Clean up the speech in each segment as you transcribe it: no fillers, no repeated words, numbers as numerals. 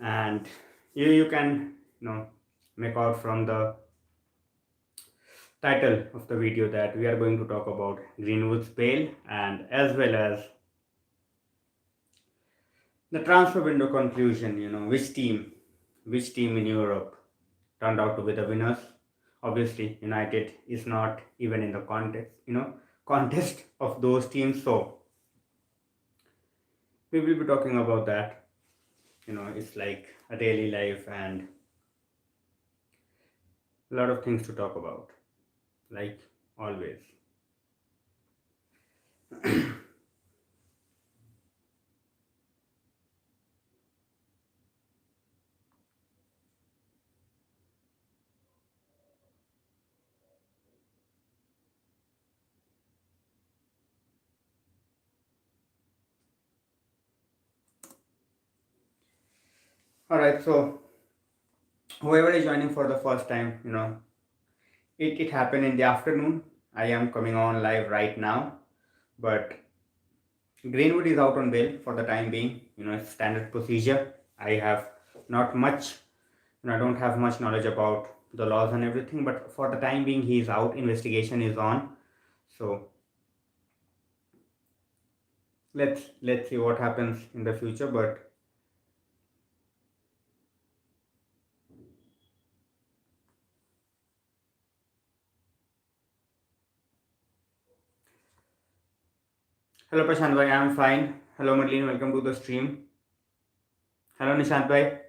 And you can make out from the title of the video that we are going to talk about Greenwood's bail, and as well as the transfer window conclusion. Which team in Europe turned out to be the winners. Obviously, United is not even in the contest of those teams. So we will be talking about that. It's like a daily life and a lot of things to talk about, like always. All right, so whoever is joining for the first time, it happened in the afternoon. I am coming on live right now, but Greenwood is out on bail for the time being. It's standard procedure. I have not much, I don't have much knowledge about the laws and everything, but for the time being, he is out. Investigation is on. So let's see what happens in the future. But hello Prashant bhai, I am fine. Hello Madeleine, welcome to the stream. Hello Nishant bhai.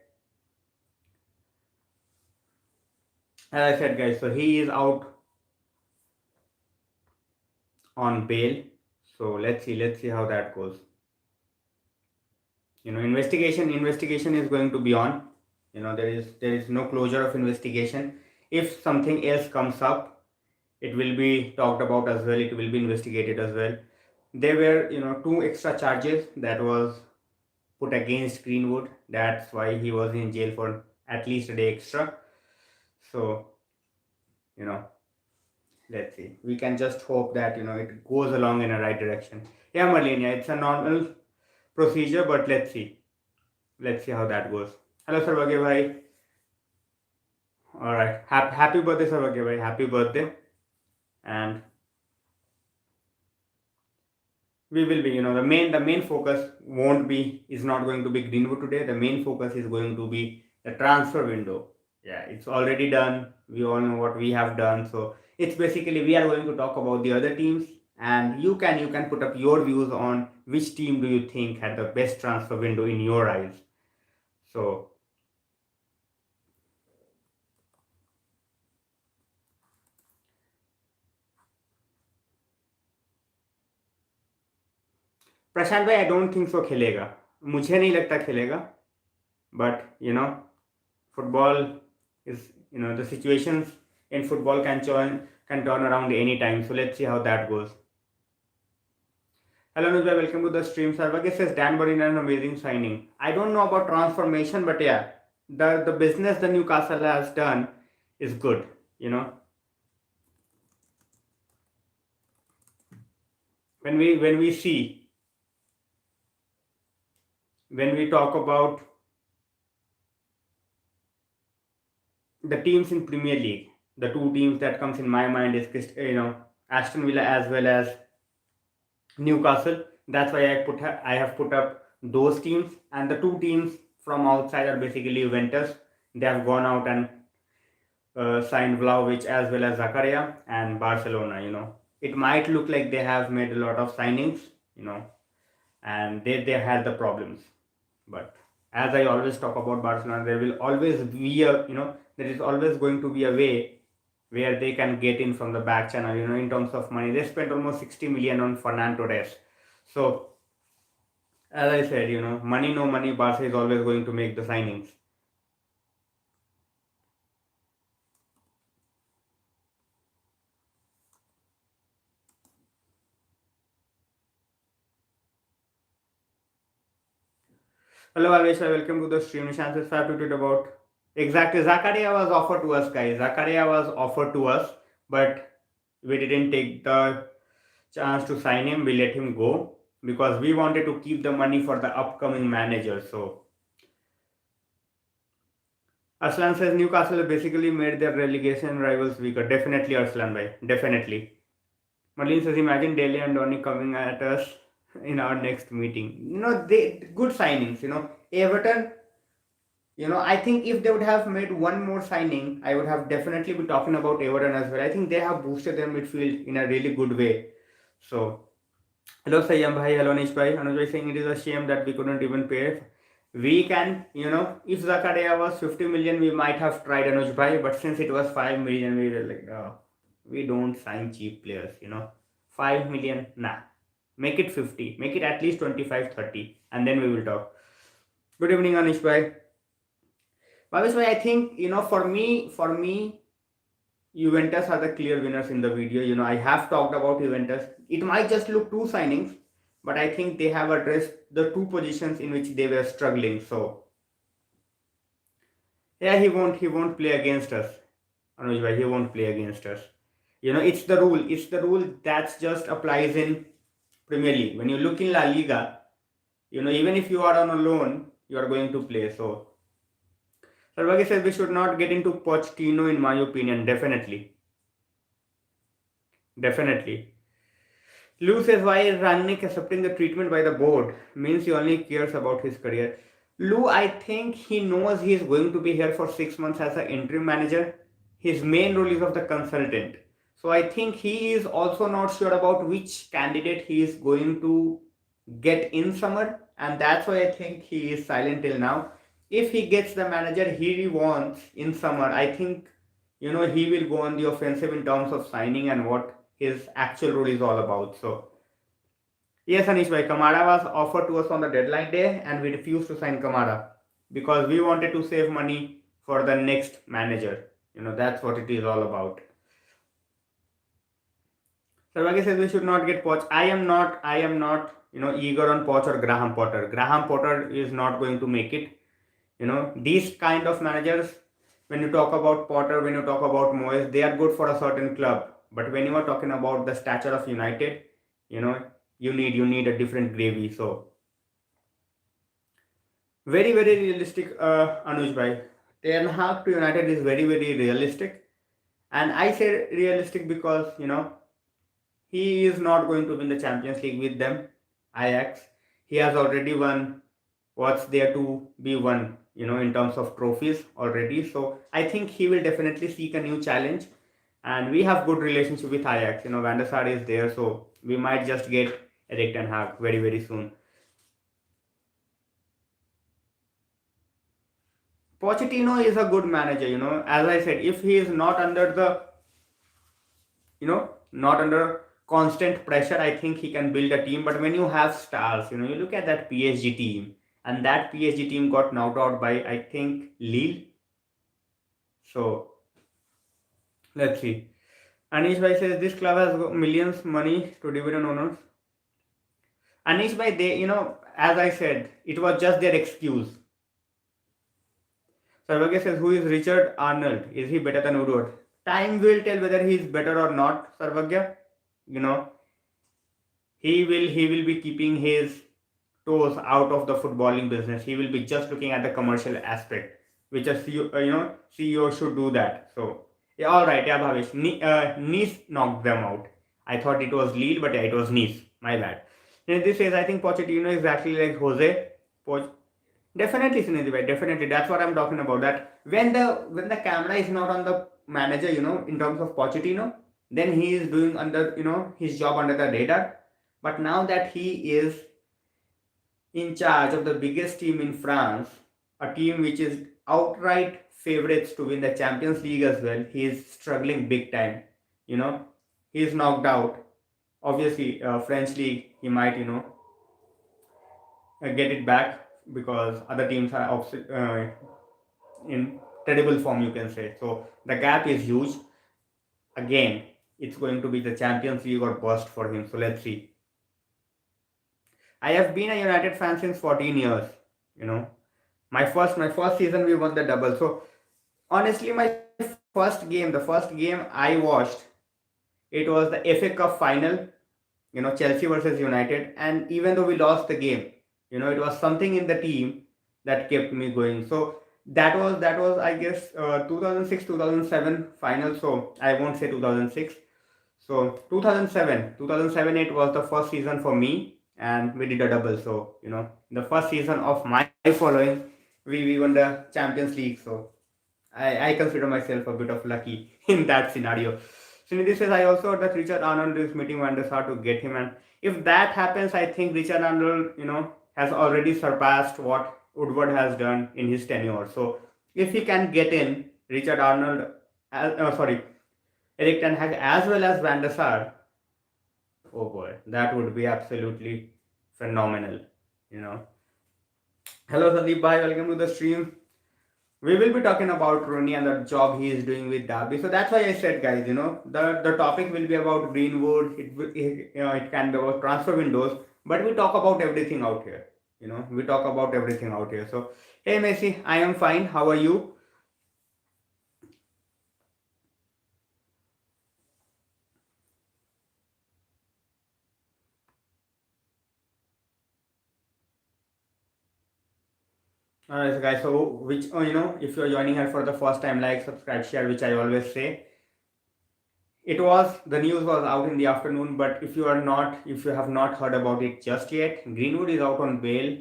As I said, guys, so he is out on bail. So let's see how that goes. Investigation is going to be on. There is no closure of investigation. If something else comes up, it will be talked about as well. It will be investigated as well. There were two extra charges that was put against Greenwood. That's why he was in jail for at least a day extra. So let's see. We can just hope that it goes along in a right direction. Yeah, Marlene, it's a normal procedure, but let's see how that goes. Hello Sarvagya bhai. All right, happy birthday Sarvagya bhai. Happy birthday. And we will be, the main focus is not going to be Greenwood today. The main focus is going to be the transfer window. Yeah, it's already done. We all know what we have done. So it's basically we are going to talk about the other teams, and you can put up your views on which team do you think had the best transfer window in your eyes. So प्रशांत भाई, I don't think so खेलेगा. मुझे नहीं लगता खेलेगा. But football is, the situations in football can turn around anytime. So let's see how that goes. Hello Nujba, welcome to the stream. Sarvagya says Dan Burn an amazing signing. I don't know about transformation, but yeah, the business the Newcastle has done is good. When we talk about the teams in Premier League, the two teams that comes in my mind is Aston Villa as well as Newcastle. That's why I have put up those teams, and the two teams from outside are basically Juventus. They have gone out and signed Vlahovic as well as Zakaria, and Barcelona. It might look like they have made a lot of signings, and they had the problems. But as I always talk about Barcelona, there will always be there is always going to be a way where they can get in from the back channel. In terms of money, they spent almost 60 million on Ferran Torres. So as I said, money no money, Barca is always going to make the signings. Hello Avesha, welcome to the stream. Nishan says 5 to tweet about. Exactly, Zakaria was offered to us, guys. Zakaria was offered to us, but we didn't take the chance to sign him. We let him go because we wanted to keep the money for the upcoming manager. So Aslan says Newcastle have basically made their relegation rivals weaker. Definitely, Arslan bhai. Definitely. Marlene says, imagine Daly and Donny coming at us in our next meeting. They good signings. Everton. I think if they would have made one more signing, I would have definitely be talking about Everton as well. I think they have boosted their midfield in a really good way. So, hello Sayyam bhai, hello Nish bhai. Anuj bhai saying it is a shame that we couldn't even pay. We can, if Zakaria was 50 million, we might have tried Anuj bhai, but since it was 5 million, we were like, we don't sign cheap players. 5 million, nah. Make it 50, make it at least 25, 30, and then we will talk. Good evening, Anish bhai. Bhavesh bhai, I think, for me, Juventus are the clear winners in the video. I have talked about Juventus. It might just look two signings, but I think they have addressed the two positions in which they were struggling. So yeah, he won't play against us. Anuj bhai, he won't play against us. It's the rule. It's the rule that just applies in Premier League. When you look in La Liga, even if you are on a loan, you are going to play. So Sarvagi says we should not get into Pochettino in my opinion. Definitely. Definitely. Lou says why is Rangnick accepting the treatment by the board? Means he only cares about his career. Lou, I think he knows he is going to be here for 6 months as an interim manager. His main role is of the consultant. So I think he is also not sure about which candidate he is going to get in summer, and that's why I think he is silent till now. If he gets the manager he wants in summer, I think he will go on the offensive in terms of signing and what his actual role is all about. So yes, Anish bhai, Kamara was offered to us on the deadline day and we refused to sign Kamara because we wanted to save money for the next manager. That's what it is all about. Sarvagi says we should not get Poch. I am not, eager on Poch or Graham Potter. Graham Potter is not going to make it. These kind of managers, when you talk about Potter, when you talk about Moyes, they are good for a certain club. But when you are talking about the stature of United, you need a different gravy. So very very realistic, Anuj bhai. Ten Hag to United is very very realistic, and I say realistic because he is not going to win the Champions League with them. Ajax. He has already won what's there to be won, in terms of trophies already. So I think he will definitely seek a new challenge. And we have good relationship with Ajax. Van der Sar is there, so we might just get Erik ten Hag very very soon. Pochettino is a good manager. As I said, if he is not under the not under constant pressure, I think he can build a team. But when you have stars, you look at that PSG team, and that PSG team got knocked out by I think Lille. So let's see. Anish bhai says this club has got millions money to dividend owners. Anish bhai, they as I said, it was just their excuse. Sarvagya says who is Richard Arnold? Is he better than Woodward? Time will tell whether he is better or not, Sarvagya. He will be keeping his toes out of the footballing business. He will be just looking at the commercial aspect, which a CEO should do that. So yeah, all right, yeah, Bhavesh. Nice knocked them out. I thought it was Lille, but yeah, it was Nice. My bad. And this says I think Pochettino is exactly like Jose. Definitely, Sunidhi, definitely. That's what I'm talking about. That when the camera is not on the manager, in terms of Pochettino, then he is doing under his job under the radar. But now that he is in charge of the biggest team in France, a team which is outright favorites to win the Champions League as well, he is struggling big time. He is knocked out. Obviously, French league he might get it back because other teams are in terrible form, you can say. So the gap is huge. Again, it's going to be the Champions League or bust for him. So let's see. I have been a United fan since 14 years. My first season we won the double. So honestly, the first game I watched, it was the FA Cup final. Chelsea versus United, and even though we lost the game, it was something in the team that kept me going. So that was I guess 2006 2007 final. So I won't say 2006. So 2007 it was the first season for me, and we did a double. So the first season of my following, we won the Champions League. So I consider myself a bit of lucky in that scenario. So this says I also heard that Richard Arnold is meeting Van der Sar to get him, and if that happens, I think Richard Arnold, has already surpassed what Woodward has done in his tenure. So if he can get in Richard Arnold, sorry, Eric Ten Hag as well as Van der Sar, oh boy, that would be absolutely phenomenal. You know. Hello Sandeep bhai, welcome to the stream. We will be talking about Rooney and the job he is doing with Derby. So that's why I said, guys, the topic will be about Greenwood. It can be about transfer windows, but we talk about everything out here. We talk about everything out here. So hey Messi, I am fine. How are you? Alright, so guys. So which if you're joining here for the first time, like, subscribe, share, which I always say. The news was out in the afternoon, but if you have not heard about it just yet, Greenwood is out on bail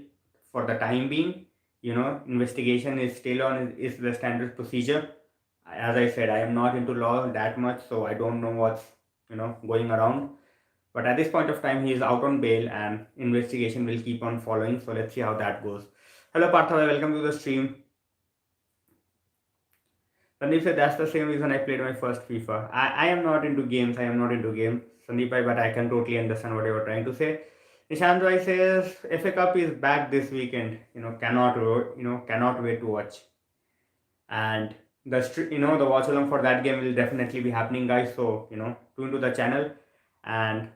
for the time being. Investigation is still on, is the standard procedure. As I said, I am not into law that much, so I don't know what's going around. But at this point of time, he is out on bail, and investigation will keep on following. So let's see how that goes. Hello Partha, welcome to the stream. Sandeep said that's the same reason I played my first FIFA. I am not into games. I am not into games, Sandeep, but I can totally understand what you were trying to say. Nishant Roy says FA Cup is back this weekend. Cannot wait to watch. And the watch along for that game will definitely be happening, guys. So tune to the channel. And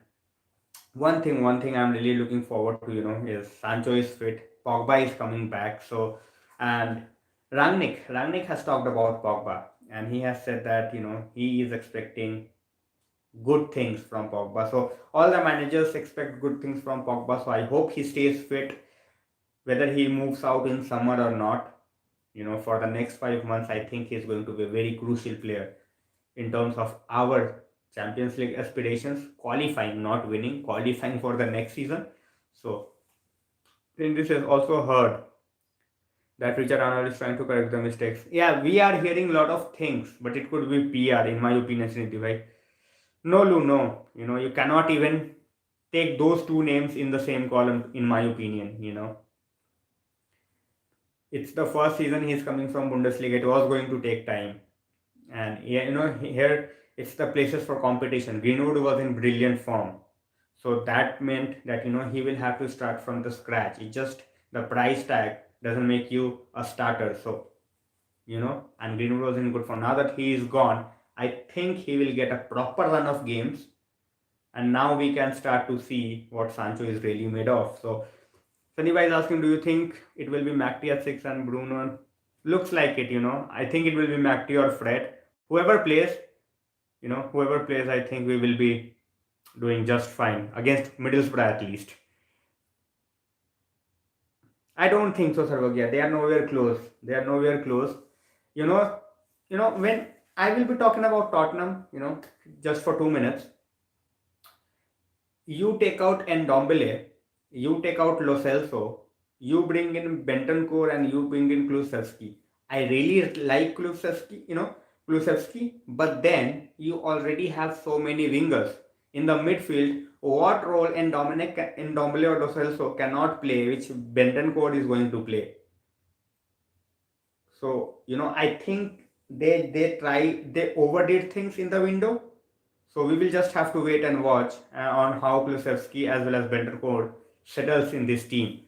one thing I'm really looking forward to, is Sancho is fit, Pogba is coming back. So, and Rangnick has talked about Pogba, and he has said that he is expecting good things from Pogba. So all the managers expect good things from Pogba. So I hope he stays fit, whether he moves out in summer or not. For the next 5 months, I think he's going to be a very crucial player in terms of our Champions League aspirations, qualifying, not winning, qualifying for the next season. So, then this has also heard that Richard Arnold is trying to correct the mistakes. Yeah, we are hearing a lot of things, but it could be PR, in my opinion, Srinidhi, right? No, Lou, no. You cannot even take those two names in the same column, in my opinion. It's the first season he's coming from Bundesliga. It was going to take time. And yeah, here it's the places for competition. Greenwood was in brilliant form, so that meant that he will have to start from the scratch. It just, the price tag doesn't make you a starter. So and Greenwood was in good form. Now that he is gone, I think he will get a proper run of games, and now we can start to see what Sancho is really made of. So Sandeep is asking, do you think it will be McT at 6 and Bruno? Looks like it. I think it will be McT or Fred. Whoever plays, I think we will be doing just fine against Middlesbrough at least. I don't think so, Sarvagya. They are nowhere close. They are nowhere close. You know, when I will be talking about Tottenham, just for 2 minutes. You take out Ndombele, you take out Lo Celso, you bring in Bentancur and you bring in Kulusevski. I really like Kulusevski, but then you already have so many wingers in the midfield. What role Ndombele or Lo Celso cannot play, which Bentancur is going to play? So I think they overdid things in the window. So we will just have to wait and watch on how Kulusevski as well as Bentancur settles in this team.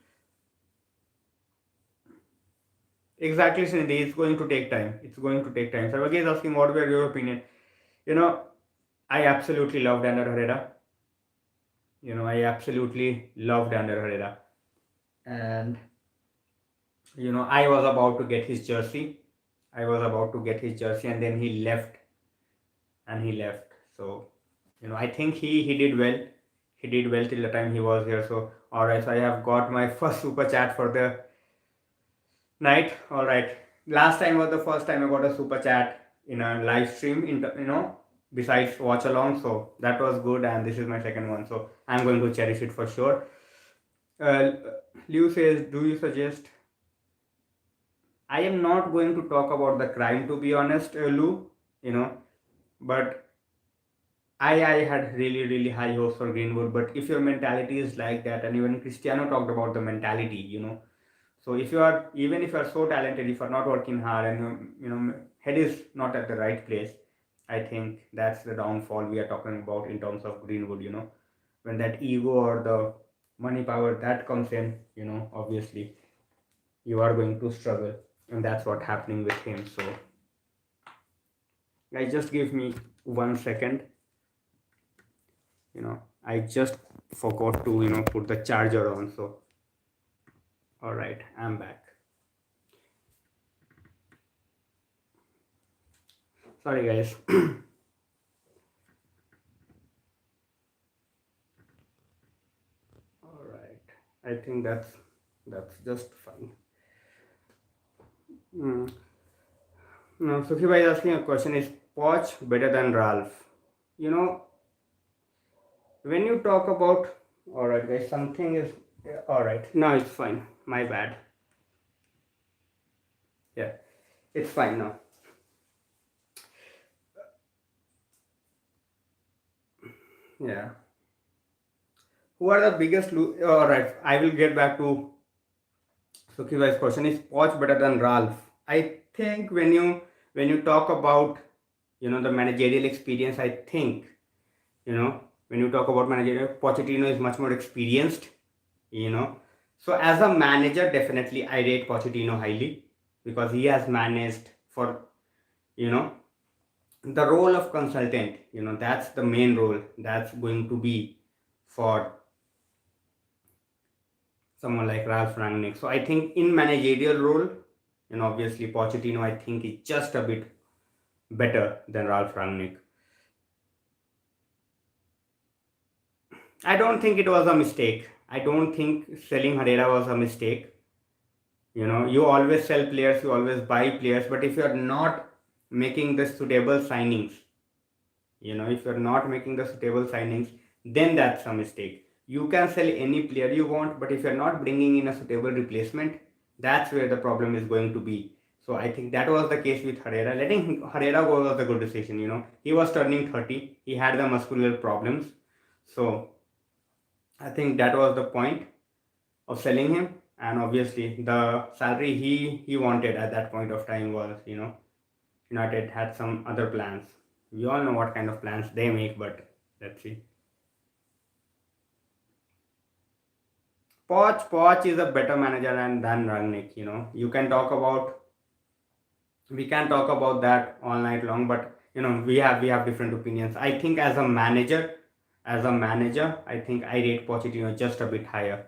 Exactly, Srinidhi. It's going to take time. It's going to take time. Sarvagi is asking, what were your opinion? I absolutely loved Ander Herrera. I absolutely loved Ander Herrera. And, I was about to get his jersey. And then he left. So, I think he did well. He did well till the time he was here. So, alright, so I have got my first super chat for the night. Alright. Last time was the first time I got a super chat in a live stream, besides watch along. So that was good, and this is my second one. So I'm going to cherish it for sure. Uh, Liu says, "Do you suggest?" I am not going to talk about the crime, to be honest, Lou. You know, but I had really high hopes for Greenwood. But if your mentality is like that, and even Cristiano talked about the mentality, so if you are, even if you are so talented, if you are not working hard, and head is not at the right place, I think that's the downfall we are talking about in terms of Greenwood. When that ego or the money power that comes in, obviously you are going to struggle, and that's what happening with him. So guys, just give me 1 second. I just forgot to put the charger on. So all right, I'm back. Sorry guys. All right, I think that's just fine. mm. Now Suki bhai is asking a question: is Poch better than Ralph? you know when you talk about, all right guys, something is, yeah, all right, now it's fine, my bad. Yeah, it's fine now. Yeah, who are the biggest all right, I will get back to Suki bhai's question: is Poch better than Ralph? I think when you talk about the managerial experience, I think when you talk about managerial, Pochettino is much more experienced. you know so as a manager, definitely I rate Pochettino highly, because he has managed for you know the role of consultant. That's the main role that's going to be for someone like Ralph Rangnick. So I think in managerial role, obviously Pochettino, I think, is just a bit better than Ralph Rangnick. I don't think it was a mistake. I don't think selling Herrera was a mistake. You always sell players, you always buy players, but if you're not making the suitable signings, if you're not making the suitable signings, then that's a mistake. You can sell any player you want, but if you're not bringing in a suitable replacement, that's where the problem is going to be. So I think that was the case with Herrera. Letting Herrera go was a good decision. He was turning 30, he had the muscular problems. So I think that was the point of selling him. And obviously the salary he wanted at that point of time was, United had some other plans. We all know what kind of plans they make, but let's see. Poch is a better manager than Rangnick. You can talk about, we can talk about that all night long, but we have different opinions. I think as a manager, I think I rate Pochettino just a bit higher.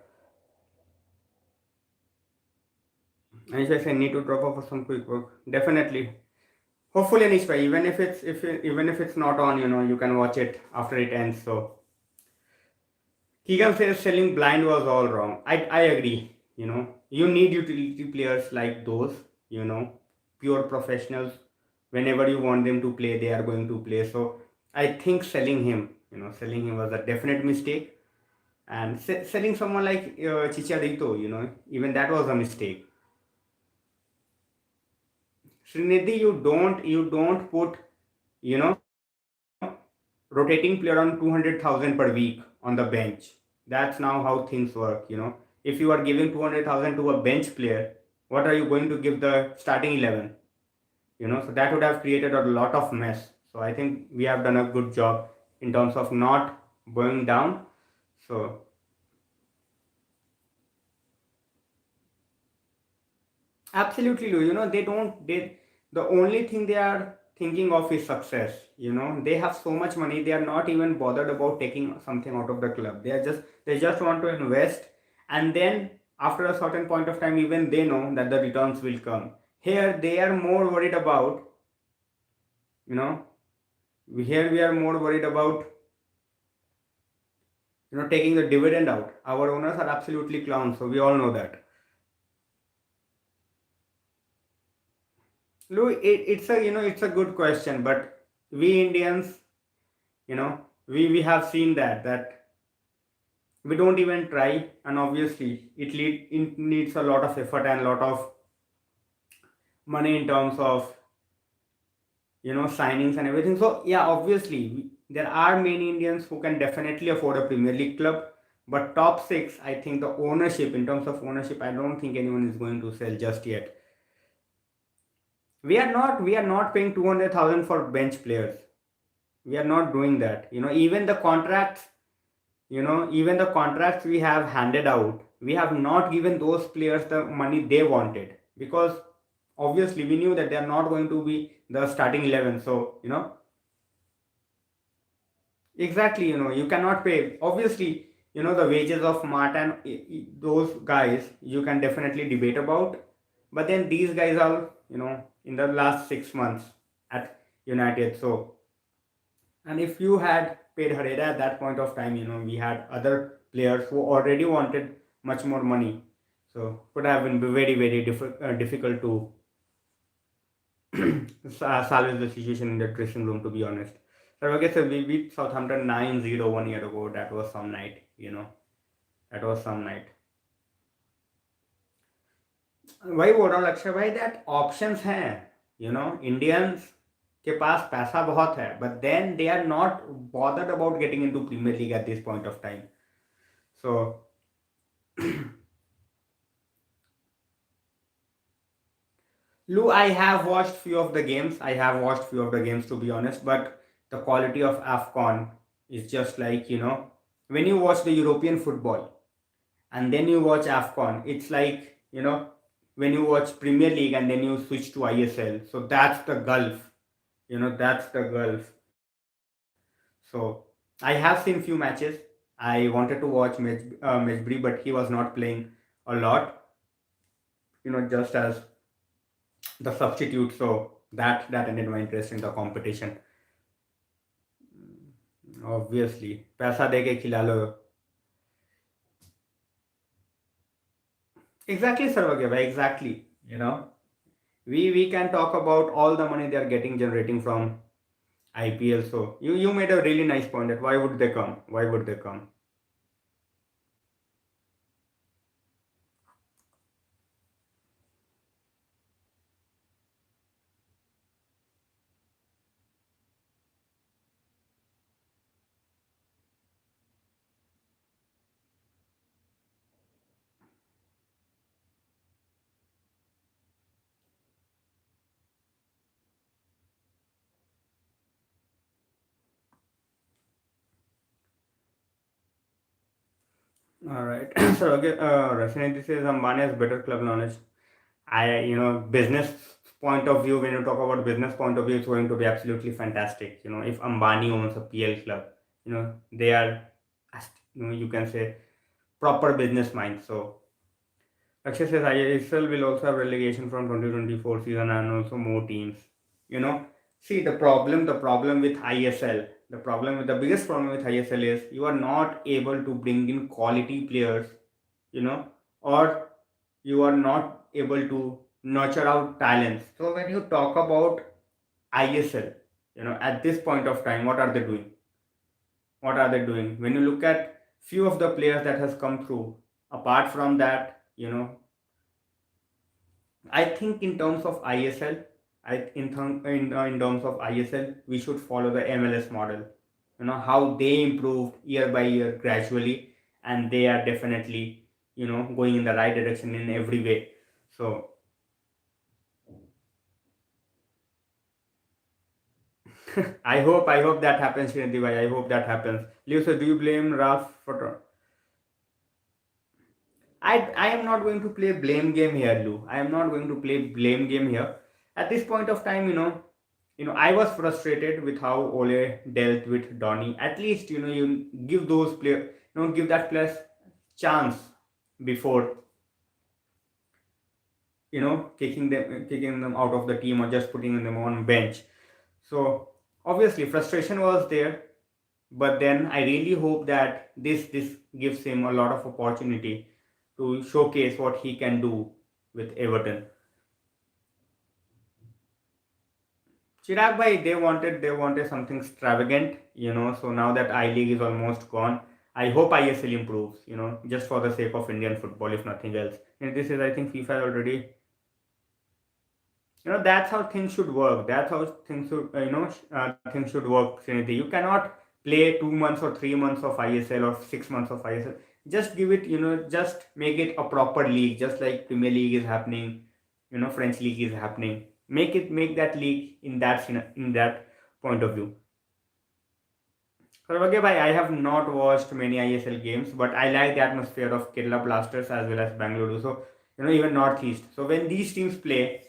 And if I say need to drop off for some quick work, definitely. Hopefully, Anishbhai, even if it's not on, you can watch it after it ends. So Keegan says selling blind was all wrong. I agree. You need utility players like those. You know, pure professionals. Whenever you want them to play, they are going to play. So I think selling him was a definite mistake. And selling someone like Chicharito, even that was a mistake. Srinidhi, you don't put you know rotating player on 200,000 per week on the bench. That's now how things work. If you are giving 200,000 to a bench player, what are you going to give the starting 11? So that would have created a lot of mess. So I think we have done a good job in terms of not going down. So absolutely, Lou. They don't. The only thing they are thinking of is success. They have so much money. They are not even bothered about taking something out of the club. They just want to invest, and then after a certain point of time, even they know that the returns will come. Here, they are more worried about. You know, here we are more worried about taking the dividend out. Our owners are absolutely clowns, so we all know that. Look, it's a it's a good question, but we Indians, we have seen that we don't even try, and obviously it needs a lot of effort and a lot of money in terms of signings and everything. So yeah, obviously there are many Indians who can definitely afford a Premier League club, but top six, I think the ownership, in terms of ownership, I don't think anyone is going to sell just yet. We are not paying 200,000 for bench players. We are not doing that. Even the contracts we have handed out, we have not given those players the money they wanted, because obviously we knew that they are not going to be the starting 11. So exactly, you cannot pay. Obviously, the wages of Martin, those guys, you can definitely debate about. But then these guys are, in the last 6 months at United. So, and if you had paid Herrera at that point of time, we had other players who already wanted much more money. So, would have been very, very difficult to salvage the situation in the dressing room, to be honest. So, okay, so we beat Southampton 9-0 1 year ago. That was some night. That was some night. वही बोल रहा हूँ लक्ष्य भाई, that options हैं, Indians के पास पैसा बहुत है, but then they are not bothered about getting into Premier League at this point of time. So Lou, I have watched few of the games. I have watched few of the games, to be honest, but the quality of AFCON is just like, when you watch the European football and then you watch AFCON, it's like, when you watch Premier League and then you switch to ISL. So that's the gulf. That's the gulf. So I have seen few matches. I wanted to watch Mejbri, but he was not playing a lot, just as the substitute. So that ended my interest in the competition. Obviously, पैसा दे के खिला लो. Exactly, Sarvagya bhai, exactly. We can talk about all the money they are getting generating from IPL. So you made a really nice point that why would they come? Why would they come? All right. So okay, Rashni, this is Ambani has better club knowledge. Business point of view, when you talk about business point of view, it's going to be absolutely fantastic. If Ambani owns a PL club, they are, you can say, proper business mind. So Akshay says ISL will also have relegation from 2024 season and also more teams. You know, see the problem with ISL, the biggest problem with ISL is you are not able to bring in quality players, you know, or you are not able to nurture out talents. So when you talk about ISL, at this point of time, what are they doing? What are they doing? When you look at few of the players that has come through, apart from that, I think in terms of ISL, in terms of ISL, we should follow the MLS model. How they improved year by year gradually, and they are definitely going in the right direction in every way. So I hope that happens, Srinidhi bhai. I hope that happens. Leo, so do you blame Ralph for? I am not going to play blame game here, Lou. I am not going to play blame game here. At this point of time, I was frustrated with how Ole dealt with Donny. At least, you give those players, give that players chance before, kicking them out of the team or just putting them on bench. So obviously frustration was there, but then I really hope that this gives him a lot of opportunity to showcase what he can do with Everton. Chirag bhai, they wanted something extravagant, So now that I League is almost gone, I hope ISL improves, just for the sake of Indian football, if nothing else. And this is, I think, FIFA already. That's how things should work. That's how things should work. Srinidhi. You cannot play 2 months or 3 months of ISL or 6 months of ISL. Just give it, just make it a proper league, just like Premier League is happening. French league is happening. Make that league in that point of view. Sarvagya bhai, I have not watched many ISL games, but I like the atmosphere of Kerala Blasters as well as Bangalore. So even Northeast. So when these teams play,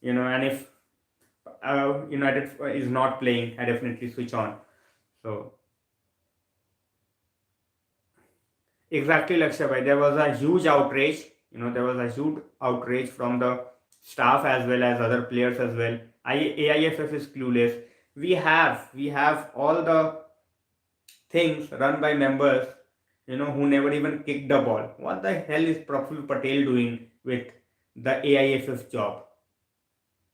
and if United is not playing, I definitely switch on. So exactly, Lakshya bhai, there was a huge outrage. There was a huge outrage from the staff as well as other players as well. AIFF is clueless. We have all the things run by members, who never even kicked the ball. What the hell is Praful Patel doing with the AIFF job?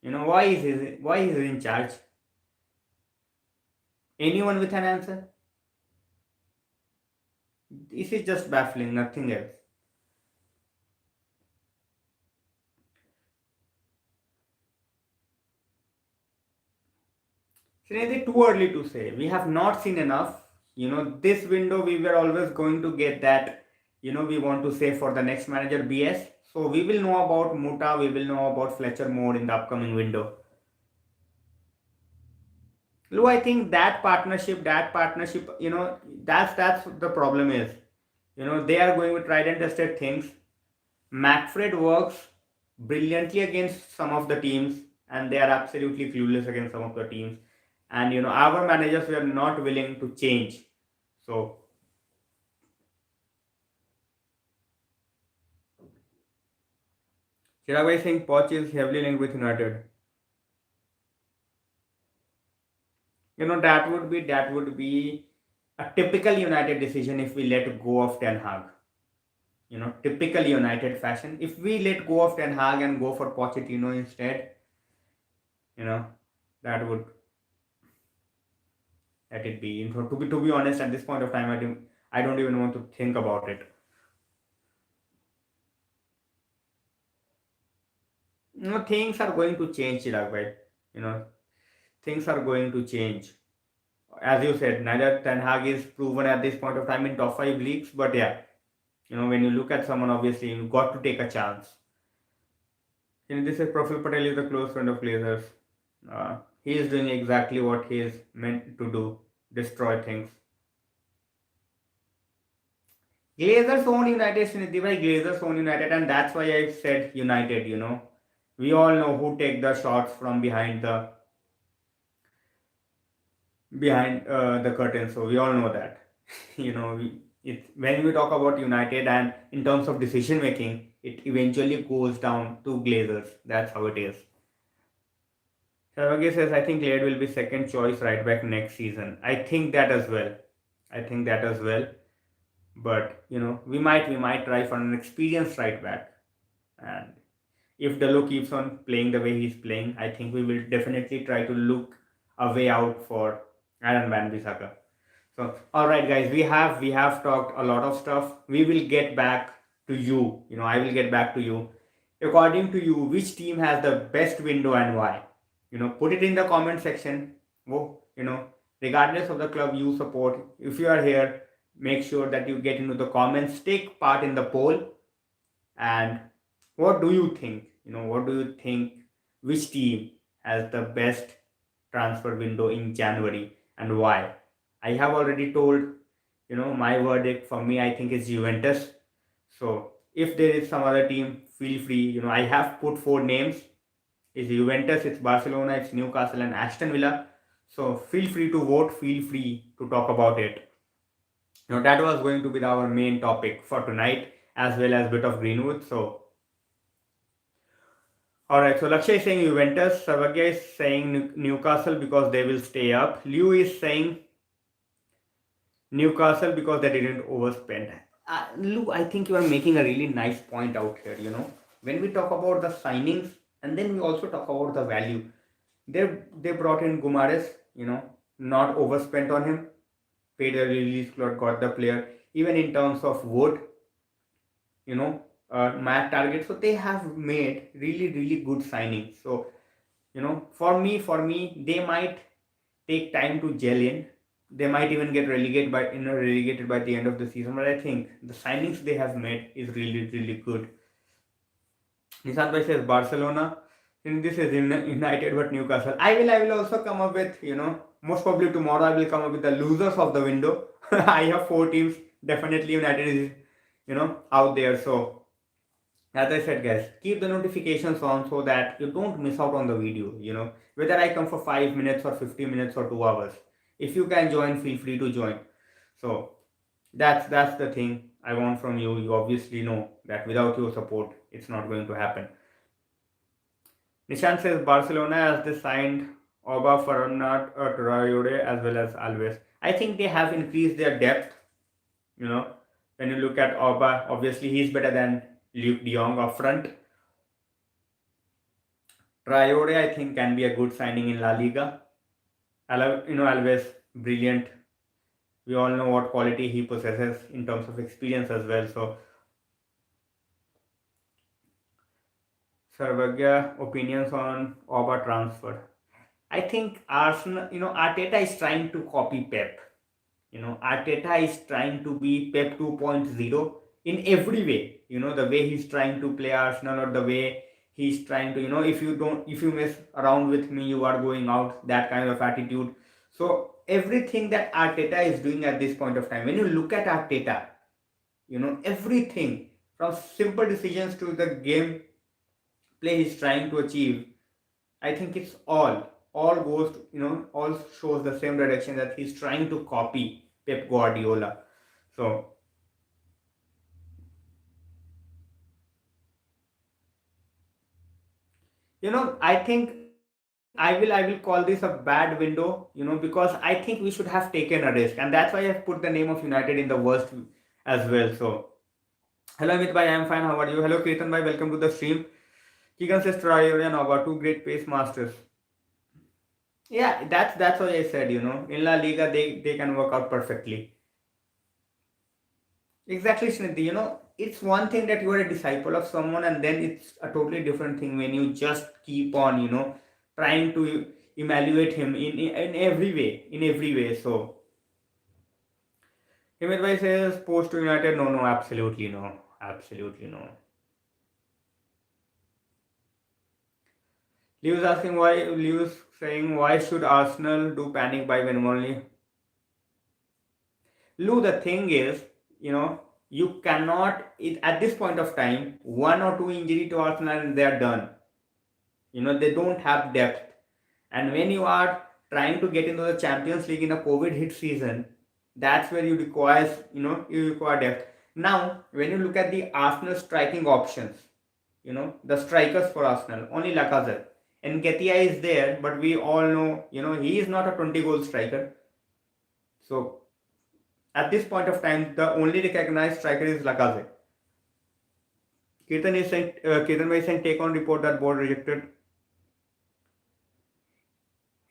Why is he in charge? Anyone with an answer? This is just baffling, nothing else. Srinidhi, too early to say. We have not seen enough. This window we were always going to get that, we want to say for the next manager BS. So we will know about Muta, we will know about Fletcher more in the upcoming window. Lou, I think that partnership, that's the problem is. They are going with tried and tested things. Macfred works brilliantly against some of the teams, and they are absolutely clueless against some of the teams. And our managers were not willing to change. So Chiragway Singh Poch is heavily linked with United. That would be a typical United decision if we let go of Ten Hag. Typical United fashion. If we let go of Ten Hag and go for Pochettino instead, you know, that would let it be. To be honest, at this point of time, I don't even want to think about it. Things are going to change, Chirag bhai. You know, things are going to change. As you said, neither Ten Hag is proven at this point of time in top five leagues, but yeah, when you look at someone, obviously you got to take a chance. This is Profil Patel is a close friend of Glazers. He is doing exactly what he is meant to do, destroy things. Glazers own United, Srinidhi bhai, Glazers own United, and that's why I said United. We all know who take the shots from behind the curtain, so we all know that. When we talk about United and in terms of decision making, it eventually goes down to Glazers. That's how it is. Sarvagi says, I think Laird will be second choice right back next season. I think that as well. I think that as well. But we might try for an experienced right back. And if Delo keeps on playing the way he's playing, I think we will definitely try to look a way out for Aaron Van Bissaka. So, all right, guys, we have talked a lot of stuff. We will get back to you. I will get back to you. According to you, which team has the best window and why? Put it in the comment section. Regardless of the club you support, if you are here, make sure that you get into the comments, take part in the poll, and what do you think? What do you think? Which team has the best transfer window in January and why? I have already told, my verdict for me, I think is Juventus. So if there is some other team, feel free. I have put four names. It's Juventus, it's Barcelona, it's Newcastle, and Aston Villa. So feel free to vote. Feel free to talk about it. That was going to be our main topic for tonight, as well as bit of Greenwood. So all right, so Lakshay is saying Juventus, Savagya is saying Newcastle because they will stay up. Liu is saying Newcastle because they didn't overspend. Lou, I think you are making a really nice point out here. When we talk about the signings and then we also talk about the value. They brought in Gumares, not overspent on him, paid a release clause, got the player. Even in terms of Wood, you know, match target. So they have made really, really good signings. So, for me, they might take time to gel in. They might even get relegated by the end of the season. But I think the signings they have made is really, really good. Nishant Bhai says Barcelona. In this is United but Newcastle. I will also come up with, most probably tomorrow I will come up with the losers of the window. I have four teams. Definitely United is, out there. So as I said, guys, keep the notifications on so that you don't miss out on the video. Whether I come for 5 minutes or 50 minutes or 2 hours. If you can join, feel free to join. So that's the thing I want from you. You obviously know that without your support, it's not going to happen. Nishant says Barcelona as they signed Oba, Fernand, Traore as well as Alves. I think they have increased their depth. You know, when you look at Oba, obviously he's better than Luke De Jong up front. Traore, I think, can be a good signing in La Liga. Alves, brilliant. We all know what quality he possesses in terms of experience as well. So, Sarvagya, opinions on Oba transfer. I think Arsenal, Arteta is trying to copy Pep. Arteta is trying to be Pep 2.0 in every way. The way he's trying to play Arsenal, or the way he's trying to, if you mess around with me, you are going out, that kind of attitude. So everything that Arteta is doing at this point of time, when you look at Arteta, everything from simple decisions to the game play he's trying to achieve, I think it's all goes to, all shows the same direction, that he's trying to copy Pep Guardiola. So I think I will call this a bad window, because I think we should have taken a risk, and that's why I've put the name of United in the worst as well. So hello Amit bhai, I'm fine. How are you? Hello Kirtan bhai, welcome to the stream. Keegan says Traore and Oba, two great pace masters. Yeah, that's what I said. In La Liga they can work out perfectly. Exactly, Shniti. It's one thing that you are a disciple of someone, and then it's a totally different thing when you just keep on, trying to evaluate him in every way, So, Himit Bhai says, post to United. No, absolutely no. Absolutely no. Lewis saying, why should Arsenal do panic buy when only. Lou, the thing is, you cannot, at this point of time, one or two injury to Arsenal and they are done. They don't have depth. And when you are trying to get into the Champions League in a COVID hit season, that's where you require depth. Now, when you look at the Arsenal striking options, the strikers for Arsenal, only Lacazette. And Nketiah is there, but we all know, he is not a 20-goal striker. So, at this point of time, the only recognized striker is Lacazette. Kirtan is saying, take on report that board rejected.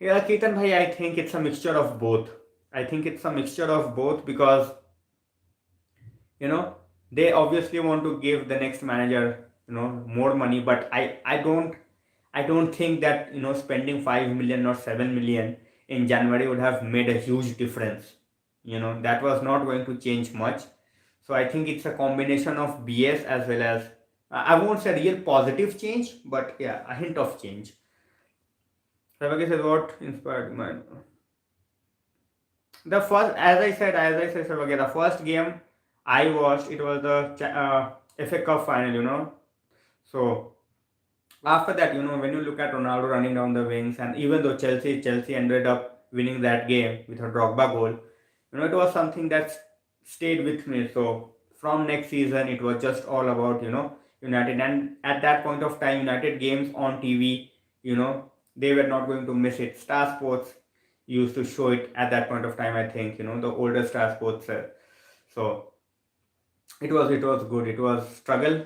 Yeah, Ketan bhai, I think it's a mixture of both. Because, they obviously want to give the next manager, more money, but I don't think that, spending 5 million or 7 million in January would have made a huge difference. That was not going to change much. So I think it's a combination of BS as well as, I won't say real positive change, but yeah, a hint of change. Savage says what inspired my. The first, as I said, Savage, the first game I watched, it was the FA Cup final. So after that, when you look at Ronaldo running down the wings, and even though Chelsea ended up winning that game with a Drogba goal, it was something that stayed with me. So from next season, it was just all about, United. And at that point of time, United games on TV, they were not going to miss it. Star Sports used to show it at that point of time, I think, the older Star Sports. So it was good. It was struggle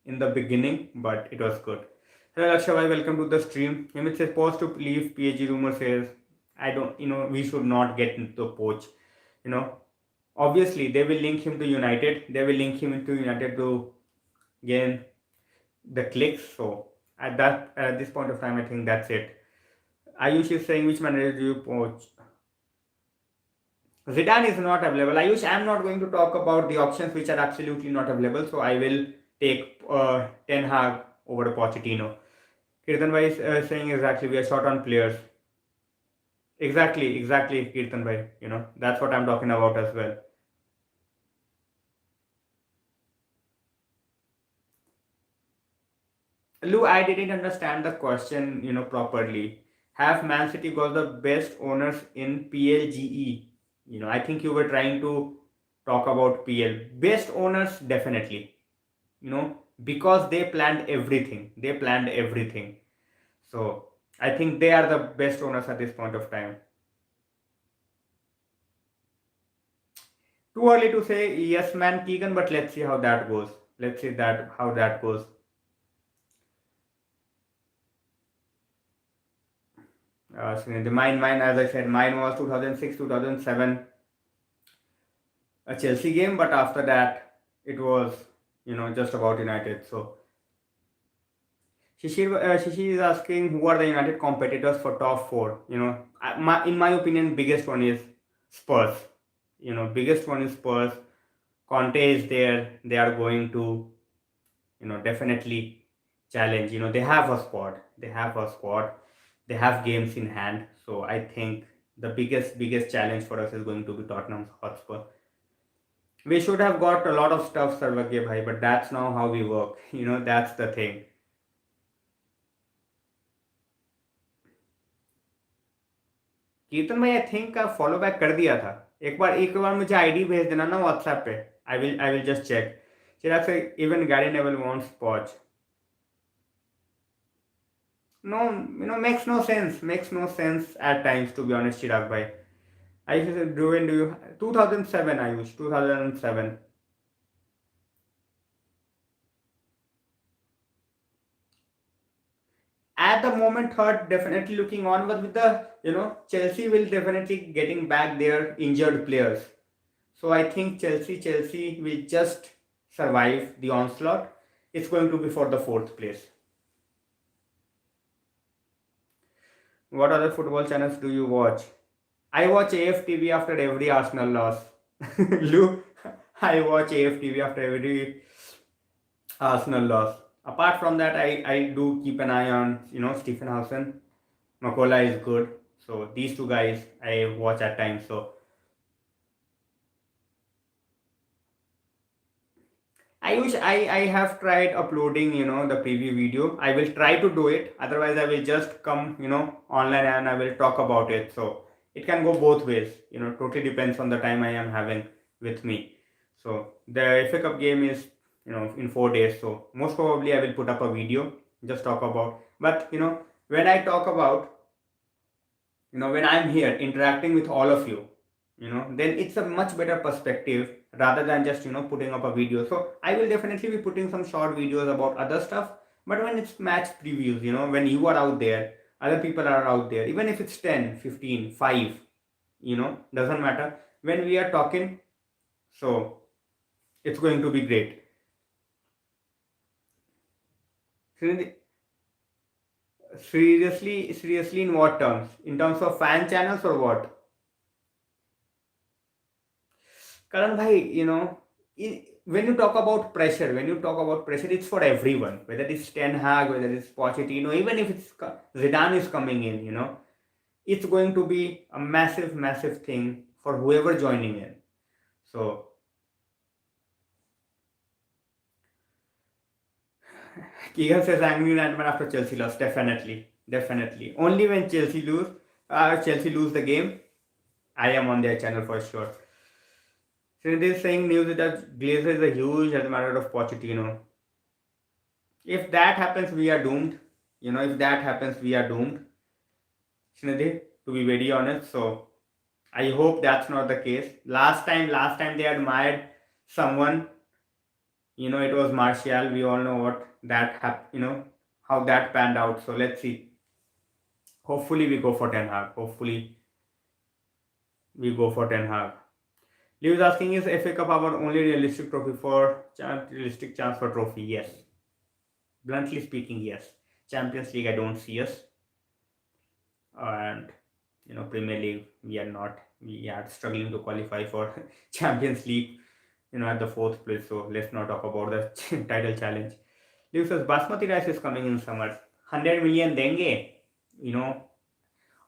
in the beginning, but it was good. Hello Akshay, welcome to the stream. Him it says pause to leave PhD rumor says I don't we should not get into the poach. You know, obviously they will link him to United. They will link him into United to gain the clicks. So at this point of time, I think that's it. Ayush is saying which manager do you poach? Zidane is not available. Ayush, I am not going to talk about the options which are absolutely not available. So I will take Ten Hag over Pochettino. Kirtan Bhai is saying exactly we are short on players. Exactly, Kirtan Bhai. That's what I'm talking about as well. Lou, I didn't understand the question, properly. Have Man City got the best owners in PLGE? I think you were trying to talk about PL. Best owners, definitely. Because they planned everything. They planned everything. So I think they are the best owners at this point of time. Too early to say yes, man, Keegan, but let's see how that goes. Let's see that how that goes. So mine, as I said, mine was 2006, 2007, a Chelsea game, but after that, it was, just about United. So Shishi is asking who are the United competitors for top four. In my opinion, biggest one is Spurs. Biggest one is Spurs. Conte is there. They are going to, definitely challenge. They have a squad. They have a squad. They have games in hand. So I think the biggest challenge for us is going to be Tottenham Hotspur. We should have got a lot of stuff, Sarvagya bhai, but that's not how we work. That's the thing. कीर्तन भाई I think follow back कर दिया था एक बार मुझे ID भेज देना ना व्हाट्सएप पे आई विल जस्ट चेक चिराग से इवन गैरी नेवल वांट्स पॉच no makes no sense at times, to be honest, Chirag bhai. I said, do you 2007 Ayush 2007. At the moment, third definitely looking on, but with the Chelsea will definitely getting back their injured players. So I think Chelsea will just survive the onslaught. It's going to be for the fourth place. What other football channels do you watch? I watch AFTV after every Arsenal loss. Lou, I watch AFTV after every Arsenal loss. Apart from that, I do keep an eye on Stephen Housen. Makola is good. So these two guys I watch at times. So I have tried uploading the preview video. I will try to do it. Otherwise I will just come online and I will talk about it. So it can go both ways. Totally depends on the time I am having with me. So the FA Cup game is in 4 days. So most probably I will put up a video, just talk about. But when I talk about when I'm here interacting with all of you, then it's a much better perspective rather than just putting up a video. So I will definitely be putting some short videos about other stuff, but when it's match previews, when you are out there, other people are out there, even if it's 10, 15, 5, doesn't matter, when we are talking, so it's going to be great. Seriously, in what terms? In terms of fan channels or what? Karan bhai, when you talk about pressure, it's for everyone. Whether it's Ten Hag, whether it's Pochettino, even if it's Zidane is coming in, it's going to be a massive thing for whoever joining in. So Keegan says angry Landman after Chelsea loss. Definitely. Only when Chelsea lose the game, I am on their channel for sure. So they're saying news that Glazer is a huge admirer of Pochettino. If that happens, we are doomed. If that happens, we are doomed. Srinidhi, to be very honest. So I hope that's not the case. Last time they admired someone. It was Martial. We all know what that how that panned out. So let's see. Hopefully we go for Ten Hag. Hopefully we go for Ten Hag. Lewis asking, is FA Cup our only realistic trophy for realistic chance for trophy? Yes. Bluntly speaking, yes. Champions League, I don't see us. And Premier League, we are not. We are struggling to qualify for Champions League. At the fourth place. So let's not talk about the title challenge. Lewis says Basmati rice is coming in summer. 100 million denge. You know,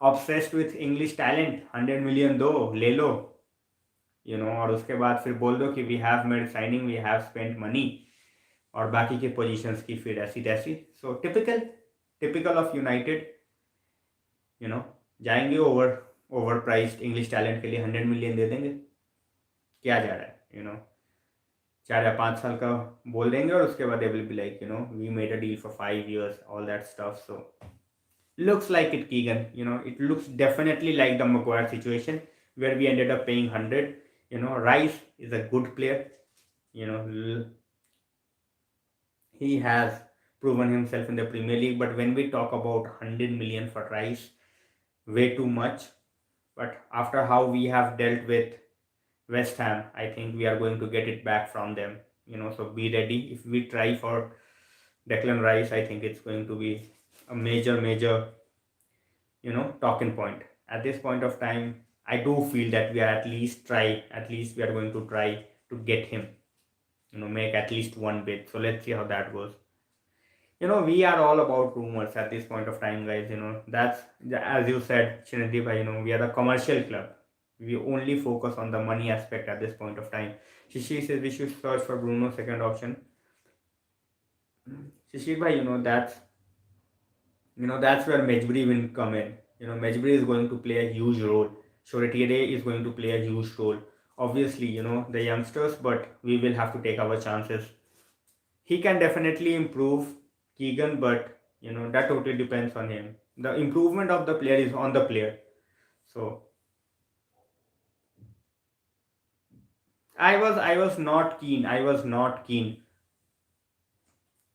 obsessed with English talent. 100 million दो ले लो. और उसके बाद फिर बोल दो कि we have made signing, we have spent money, और बाकी के पोजीशंस की फिर ऐसी तैसी. So typical of United. जाएंगे ओवर प्राइस्ड इंग्लिश टैलेंट के लिए 100 मिलियन दे देंगे. क्या जा रहा है. 4 या 5 साल का बोल देंगे और उसके बाद they will be like we made a deal for 5 years, all that stuff. So looks like it, Keegan. It looks definitely like the Maguire situation where we ended up paying 100. Rice is a good player. He has proven himself in the Premier League, but when we talk about 100 million for Rice, way too much. But after how we have dealt with West Ham, I think we are going to get it back from them. So be ready. If we try for Declan Rice, I think it's going to be a major talking point. At this point of time, I do feel that we are at least we are going to try to get him, make at least one bid. So let's see how that goes. We are all about rumors at this point of time, guys. That's, as you said, Srinidhi, we are a commercial club. We only focus on the money aspect at this point of time. Shishi says we should search for Bruno second option. Shishir bhai, that's where Mejbri will come in. Mejbri is going to play a huge role. Shoretire is going to play a huge role. Obviously, the youngsters, but we will have to take our chances. He can definitely improve, Keegan, but that totally depends on him. The improvement of the player is on the player. So I was not keen. I was not keen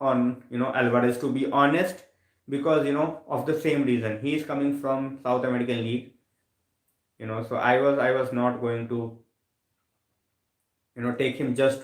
on Alvarez, to be honest, because of the same reason. He is coming from South American League. So I was not going to take him just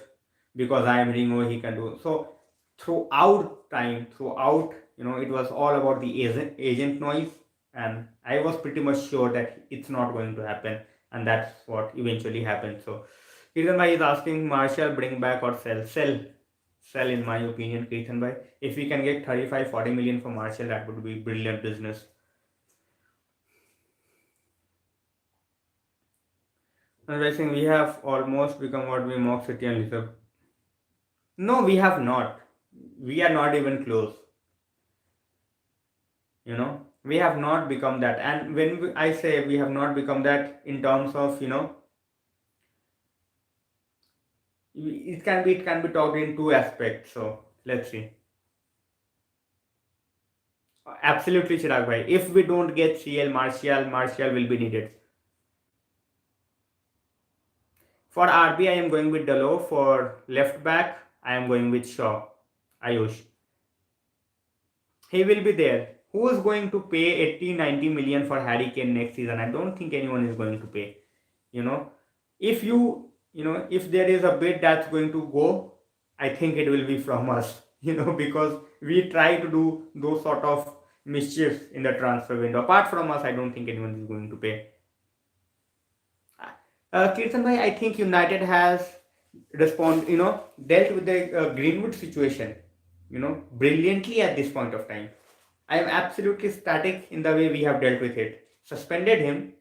because I am Ringo, he can do. So throughout it was all about the agent noise, and I was pretty much sure that it's not going to happen, and that's what eventually happened. So Kirtan Bhai is asking, Martial bring back or sell in my opinion, Kirtan Bhai. If we can get 35-40 million for Martial, that would be brilliant business. And I think we have almost become what we mock City and Liverpool. No, we have not. We are not even close. We have not become that. And when I say we have not become that in terms of it can be talked in two aspects. So let's see. Absolutely, Chirag bhai. If we don't get CL, Martial will be needed. For RB, I am going with Dalot. For left back, I am going with Ayush. He will be there. Who is going to pay 80-90 million for Harry Kane next season? I don't think anyone is going to pay. If if there is a bid that's going to go, I think it will be from us. Because we try to do those sort of mischiefs in the transfer window. Apart from us, I don't think anyone is going to pay. Kirtan bhai, I think United has dealt with the Greenwood situation, brilliantly at this point of time. I am absolutely static in the way we have dealt with it. Suspended him,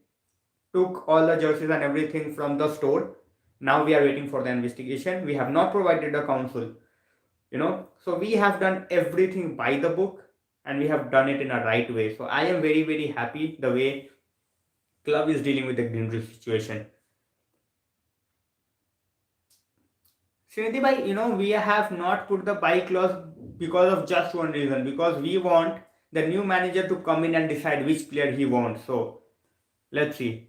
took all the jerseys and everything from the store. Now we are waiting for the investigation. We have not provided a counsel. So we have done everything by the book, and we have done it in a right way. So I am very, very happy the way club is dealing with the Greenwood situation. Srinidhi bhai, we have not put the buy clause because of just one reason, because we want the new manager to come in and decide which player he wants. So let's see.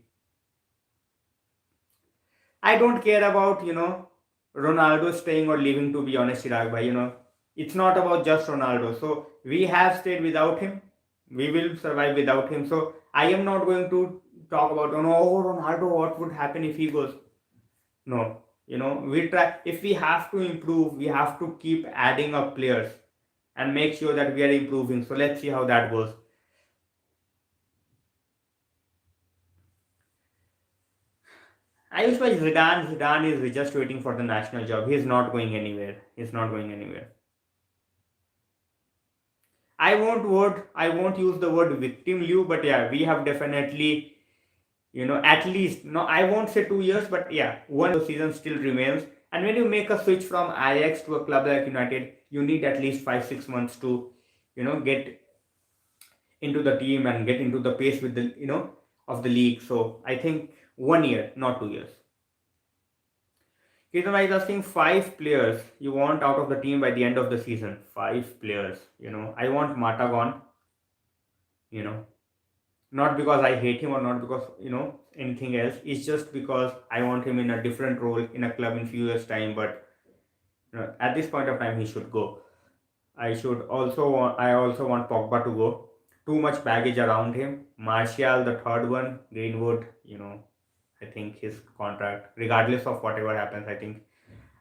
I don't care about Ronaldo staying or leaving, to be honest, Chirag bhai. It's not about just Ronaldo. So we have stayed without him. We will survive without him. So I am not going to talk about, oh no, Ronaldo, what would happen if he goes? No, we try. If we have to improve, we have to keep adding up players and make sure that we are improving. So let's see how that goes. I wish by Zidane is just waiting for the national job. He's not going anywhere. He's not going anywhere. I won't use the word victim Liu, but yeah, we have definitely, at least, no, I won't say 2 years, but yeah, one season still remains. And when you make a switch from Ajax to a club like United, you need at least 5-6 months to, get into the team and get into the pace with the, of the league. So I think 1 year, not 2 years. Ketan is asking 5 players you want out of the team by the end of the season. 5 players. I want Mata gone. You know, not because I hate him or not because anything else. It's just because I want him in a different role in a club in few years time. But at this point of time, he should go. I also want Pogba to go. Too much baggage around him. Martial, the third one. Greenwood. I think his contract, regardless of whatever happens, I think.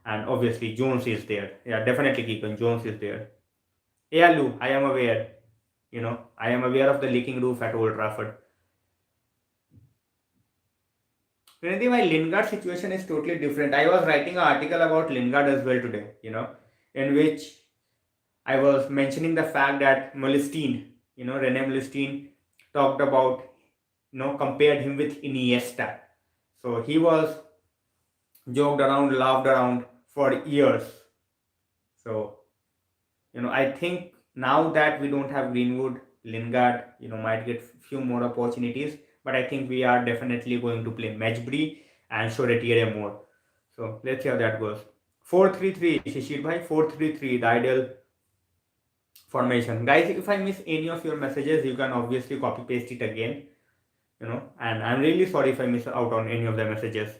And obviously Jones is there. Yeah, definitely Keegan Jones is there. Yeah, Lou, I am aware. I am aware of the leaking roof at Old Trafford. Pranati, my Lingard situation is totally different. I was writing an article about Lingard as well today, in which I was mentioning the fact that Molestein, Rene Molestein talked about, compared him with Iniesta. So he was joked around, laughed around for years. So, I think now that we don't have Greenwood, Lingard, might get few more opportunities. But I think we are definitely going to play Matchbury and Shoretire more. So let's see how that goes. 4-3-3, Shishir bhai, 4-3-3, the ideal formation. Guys, if I miss any of your messages, you can obviously copy paste it again. And I'm really sorry if I miss out on any of the messages.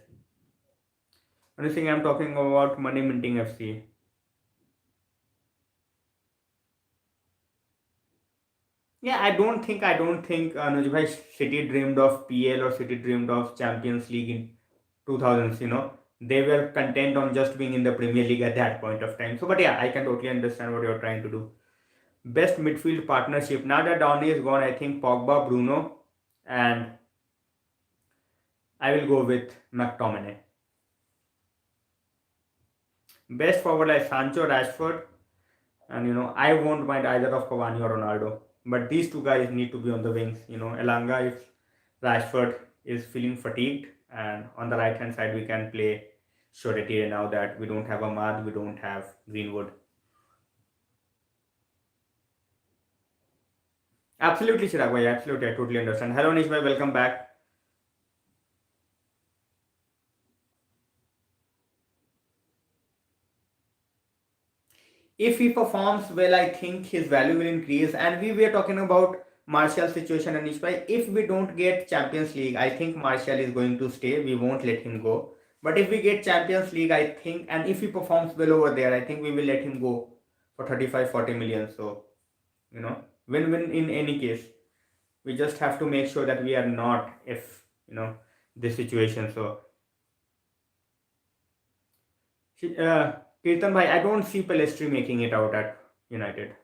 Only thing I'm talking about money minting FC. Yeah, I don't think Anuj bhai, City dreamed of PL or City dreamed of Champions League in 2000s. They were content on just being in the Premier League at that point of time. So, but yeah, I can totally understand what you're trying to do. Best midfield partnership. Now that Downey is gone, I think Pogba, Bruno, and I will go with McTominay. Best forward like Sancho, Rashford, and I won't mind either of Cavani or Ronaldo. But these two guys need to be on the wings. Elanga if Rashford is feeling fatigued, and on the right hand side we can play Shoretire now that we don't have Ahmad, we don't have Greenwood. Absolutely, Chirag bhai, absolutely, I totally understand. Hello Nish bhai, welcome back. If he performs well, I think his value will increase. And we were talking about Martial's situation, Anish bhai. If we don't get Champions League, I think Martial is going to stay. We won't let him go. But if we get Champions League, I think, and if he performs well over there, I think we will let him go for 35-40 million. So, win-win in any case. We just have to make sure that we are not, if, this situation. So, Kirtan bhai, I don't see Pelestri making it out at United.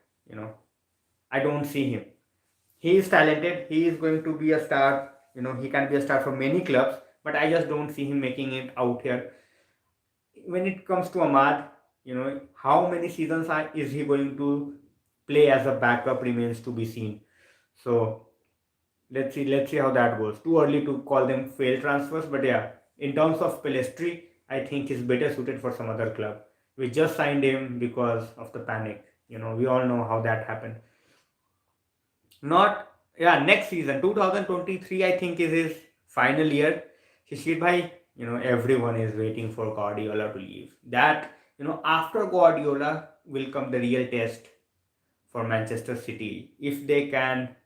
I don't see him. He is talented. He is going to be a star. He can be a star for many clubs, but I just don't see him making it out here. When it comes to Ahmad, how many seasons is he going to play as a backup remains to be seen. So let's see how that goes. Too early to call them failed transfers, but yeah, in terms of Pelestri, I think he's better suited for some other club. We just signed him because of the panic. We all know how that happened. Not, yeah, next season 2023 I think is his final year. Shishir bhai, everyone is waiting for Guardiola to leave. That, after Guardiola will come the real test for Manchester City. If they can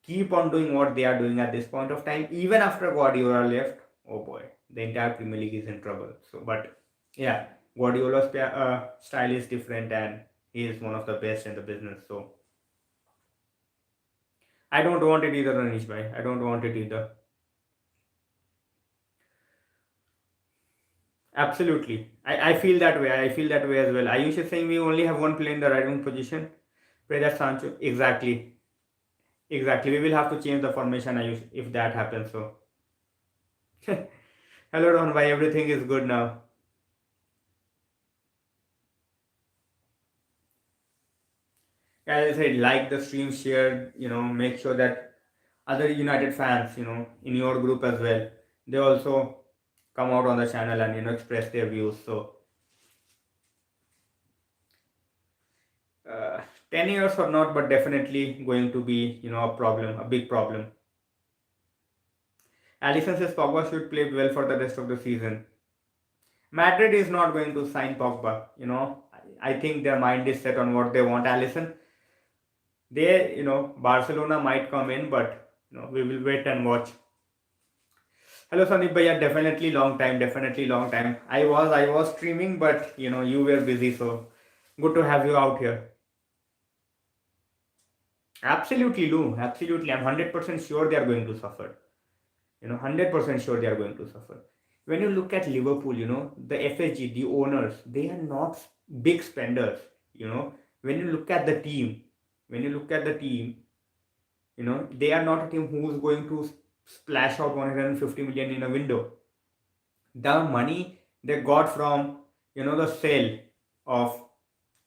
keep on doing what they are doing at this point of time, even after Guardiola left, oh boy, the entire Premier League is in trouble. So, but yeah, Guardiola's style is different and he is one of the best in the business. So, I don't want it either, Anish bhai. I don't want it either. Absolutely. I feel that way. I feel that way as well. Ayush is saying we only have one player in the right wing position. Play that Sancho. Exactly. Exactly. We will have to change the formation, Ayush, if that happens. So, hello, Ron. Bhai. Everything is good now. As I said, like the stream, share. Make sure that other United fans, in your group as well, they also come out on the channel and express their views. So, uh, 10 years or not, but definitely going to be a problem, a big problem. Alisson says Pogba should play well for the rest of the season. Madrid is not going to sign Pogba. I think their mind is set on what they want. Alisson, Barcelona might come in, but we will wait and watch. Hello Sandeep Bhaiya, definitely long time. I was streaming, but you were busy, so good to have you out here. Absolutely, Lou. Absolutely, I'm 100% sure they are going to suffer. 100% sure they are going to suffer. When you look at Liverpool, the FSG, the owners, they are not big spenders. You know, when you look at the team, when you look at the team, they are not a team who's going to splash out 150 million in a window. The money they got from, the sale of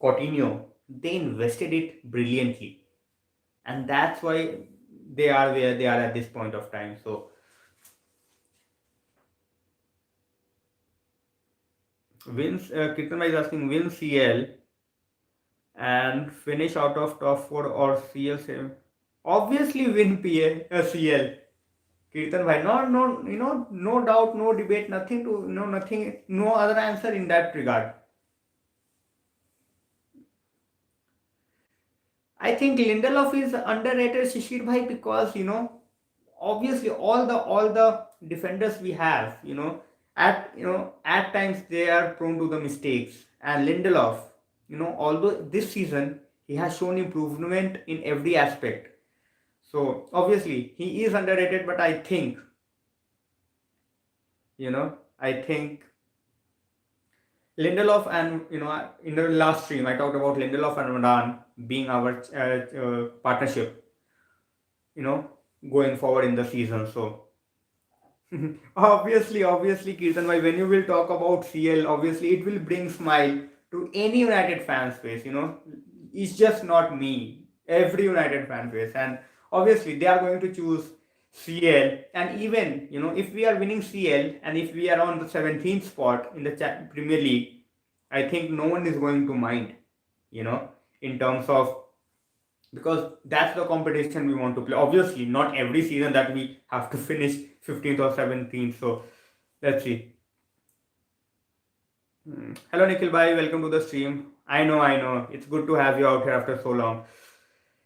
Coutinho, they invested it brilliantly, and that's why they are where they are at this point of time. So wins. Kirtan is asking win CL and finish out of top four or CL same. Obviously win CL. Kirtan bhai, no doubt, no debate, nothing to, nothing, no other answer in that regard. I think Lindelof is underrated, Shishir bhai, because obviously all the defenders we have, at times they are prone to the mistakes. And Lindelof, although this season he has shown improvement in every aspect, so obviously he is underrated. But I think Lindelof, and in the last stream I talked about Lindelof and Madan being our partnership, you know going forward in the season. So obviously, Kirtan, bhai, when you will talk about CL, obviously it will bring smile to any United fan space. It's just not me. Every United fan base, and obviously they are going to choose CL. And even if we are winning CL and if we are on the 17th spot in the Premier League, I think no one is going to mind. In terms of, because that's the competition we want to play. Obviously, not every season that we have to finish 15th or 17th. So let's see. Hello Nikhil bhai, welcome to the stream. I know. It's good to have you out here after so long.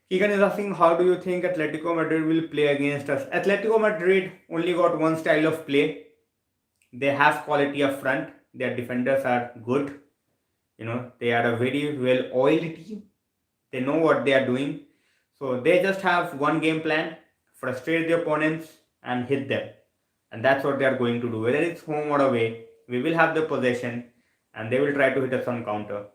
Keegan is asking, how do you think Atletico Madrid will play against us? Atletico Madrid only got one style of play. They have quality up front. Their defenders are good. They are a very well oiled team. They know what they are doing. So they just have one game plan, frustrate the opponents and hit them. And that's what they are going to do. Whether it's home or away, we will have the possession and they will try to hit us on counter.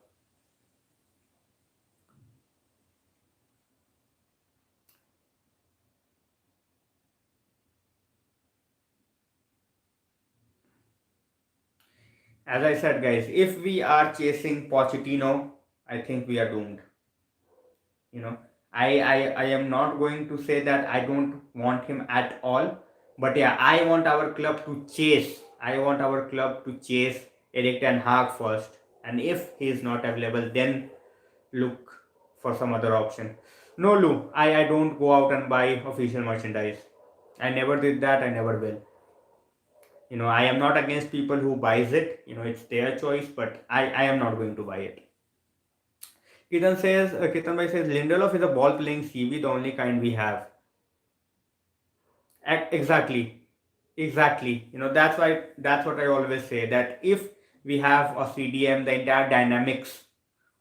As I said, guys, if we are chasing Pochettino, I think we are doomed. You know, I am not going to say that I don't want him at all, but yeah, I want our club to chase. I want our club to chase Eric Ten Hag first, and if he is not available, then look for some other option. No, Lou, I don't go out and buy official merchandise. I never did that. I never will. I am not against people who buys it. It's their choice, but I am not going to buy it. Kitan Bhai says, Lindelof is a ball playing CV, the only kind we have. Exactly, exactly. That's what I always say, that if we have a CDM, the entire dynamics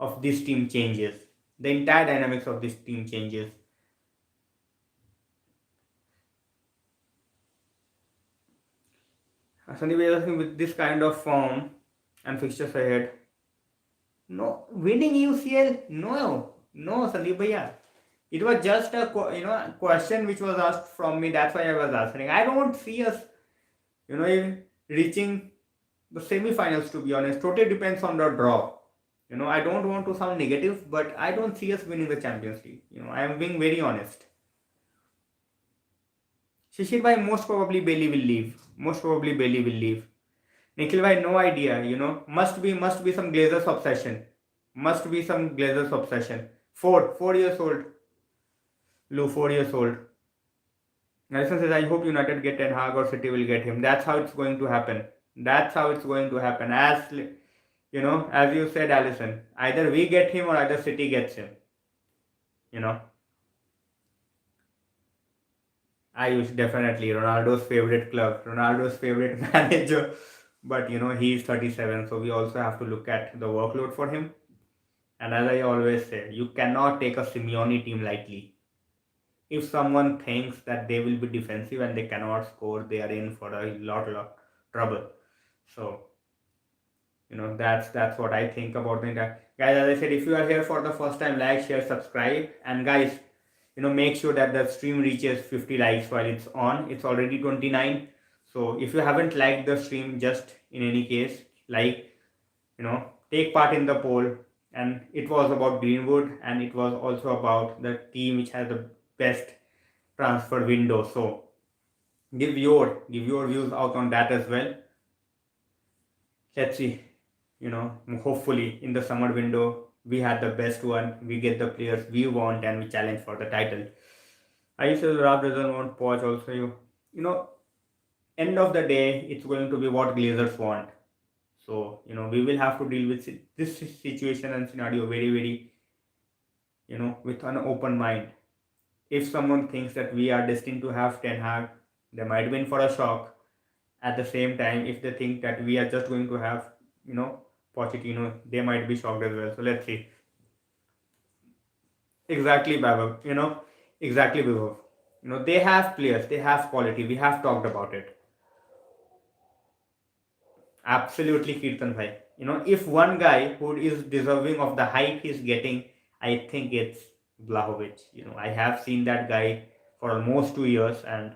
of this team changes. The entire dynamics of this team changes. Sandeep is asking, with this kind of form and fixtures ahead, no winning UCL, no Sandeep bhaiya. It was just a question which was asked from me. That's why I was answering. I don't see us reaching the semi-finals, to be honest. Totally depends on the draw. I don't want to sound negative, but I don't see us winning the Champions League. I am being very honest. Shishir bhai, most probably Bailey will leave. Most probably Bailey will leave. Nikhil bhai, no idea. Must be some Glazers obsession. Must be some Glazers obsession. 4 years old. Lou, 4 years old. Nelson says, I hope United get Ten Hag or City will get him. That's how it's going to happen. That's how it's going to happen. As you said, Allison, either we get him or either City gets him. I use definitely Ronaldo's favorite club, Ronaldo's favorite manager. But he's 37, so we also have to look at the workload for him. And as I always say, you cannot take a Simeone team lightly. If someone thinks that they will be defensive and they cannot score, they are in for a lot of trouble. So that's what I think about the entire. Guys, as I said, if you are here for the first time, like, share, subscribe, and guys, make sure that the stream reaches 50 likes while it's on. It's already 29. So if you haven't liked the stream, just in any case, take part in the poll. And it was about Greenwood, and it was also about the team which has the best transfer window. So give your views out on that as well. Let's see. Hopefully in the summer window we had the best one. We get the players we want and we challenge for the title. I say Rab doesn't want Poch also. End of the day, it's going to be what Glazers want. So we will have to deal with this situation and scenario very, very with an open mind. If someone thinks that we are destined to have Ten Hag, they might win for a shock. At the same time, if they think that we are just going to have Pochettino, they might be shocked as well. So let's see. Exactly, Babav. Exactly, Babav. They have players, they have quality. We have talked about it. Absolutely, Kirtan bhai. If one guy who is deserving of the hype he's getting, I think it's Vlahovic. I have seen that guy for almost 2 years, and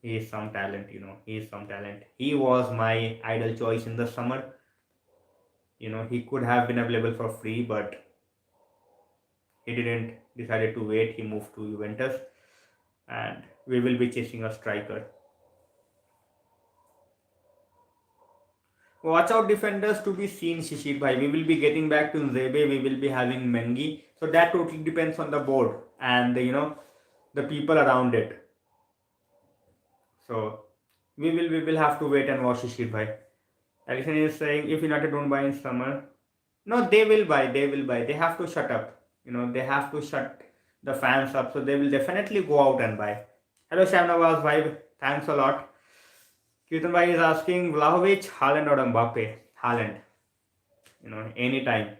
he is some talent. He is some talent. He was my idol choice in the summer. He could have been available for free, but he didn't. Decided to wait. He moved to Juventus, and we will be chasing a striker. Watch out defenders to be seen, Shishir bhai. We will be getting back to Nzebe. We will be having Mengi. So that totally depends on the board and the people around it. So we will have to wait and watch, Shishir bhai. Alison is saying, if United don't buy in summer, no, they will buy. They will buy. They have to shut up. They have to shut the fans up. So they will definitely go out and buy. Hello, Shamnawaz bhai. Thanks a lot. Kirtan bhai is asking, Vlahovic, Haaland or Mbappe? Haaland. Anytime.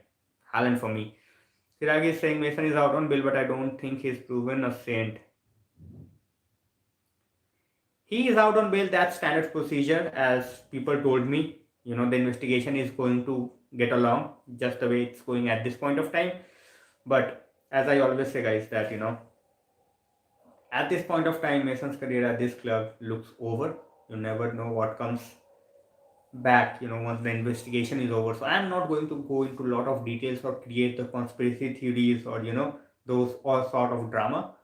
Haaland for me. Chirag is saying Mason is out on bill, but I don't think he's proven a saint. He is out on bail. That's standard procedure, as people told me. The investigation is going to get along just the way it's going at this point of time. But as I always say, guys, that at this point of time, Mason's career at this club looks over. You never know what comes back once the investigation is over. So I'm not going to go into a lot of details or create the conspiracy theories or those all sort of drama.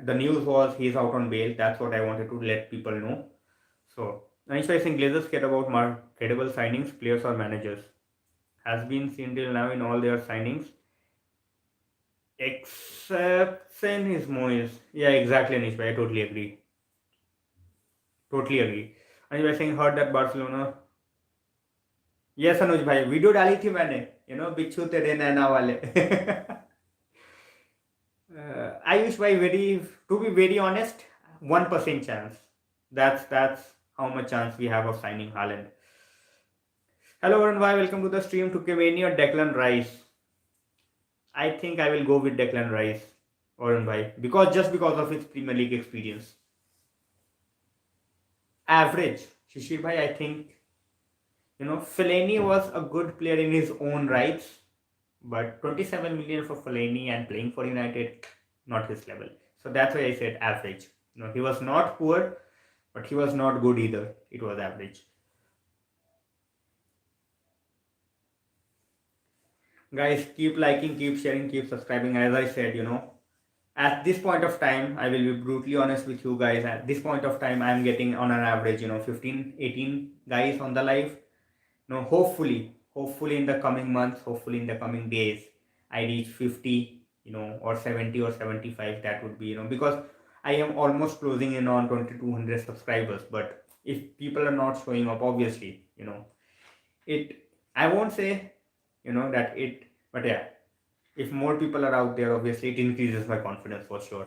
The news was he's out on bail. That's what I wanted to let people know. So Anish I think Glazers care about marketable signings, players or managers. Has been seen till now in all their signings, except Sen his Moyes. Yeah, exactly, Anish I totally agree. Anish I saying heard that Barcelona. Yes Anuj bhai, video डाली थी मैंने बिच्छू तेरे नैना वाले. I wish to be very honest, 1% chance. That's how much chance we have of signing Haaland. Hello Varun bhai, welcome to the stream. Tukemani or Declan Rice? I think I will go with Declan Rice, Varun bhai, because of his Premier League experience. Average. Shishir bhai, I think, Fellaini was a good player in his own rights, but 27 million for Fellaini and playing for United, not his level. So that's why I said average. He was not poor, but he was not good either. It was average. Guys, keep liking, keep sharing, keep subscribing. As I said, at this point of time, I will be brutally honest with you guys. At this point of time, I'm getting on an average, 15, 18 guys on the live. Hopefully in the coming months, hopefully in the coming days, I reach 50, or 70 or 75. That would be, because I am almost closing in on 2200 subscribers. But if people are not showing up, obviously, it, I won't say, that it, but yeah, if more people are out there, obviously it increases my confidence for sure.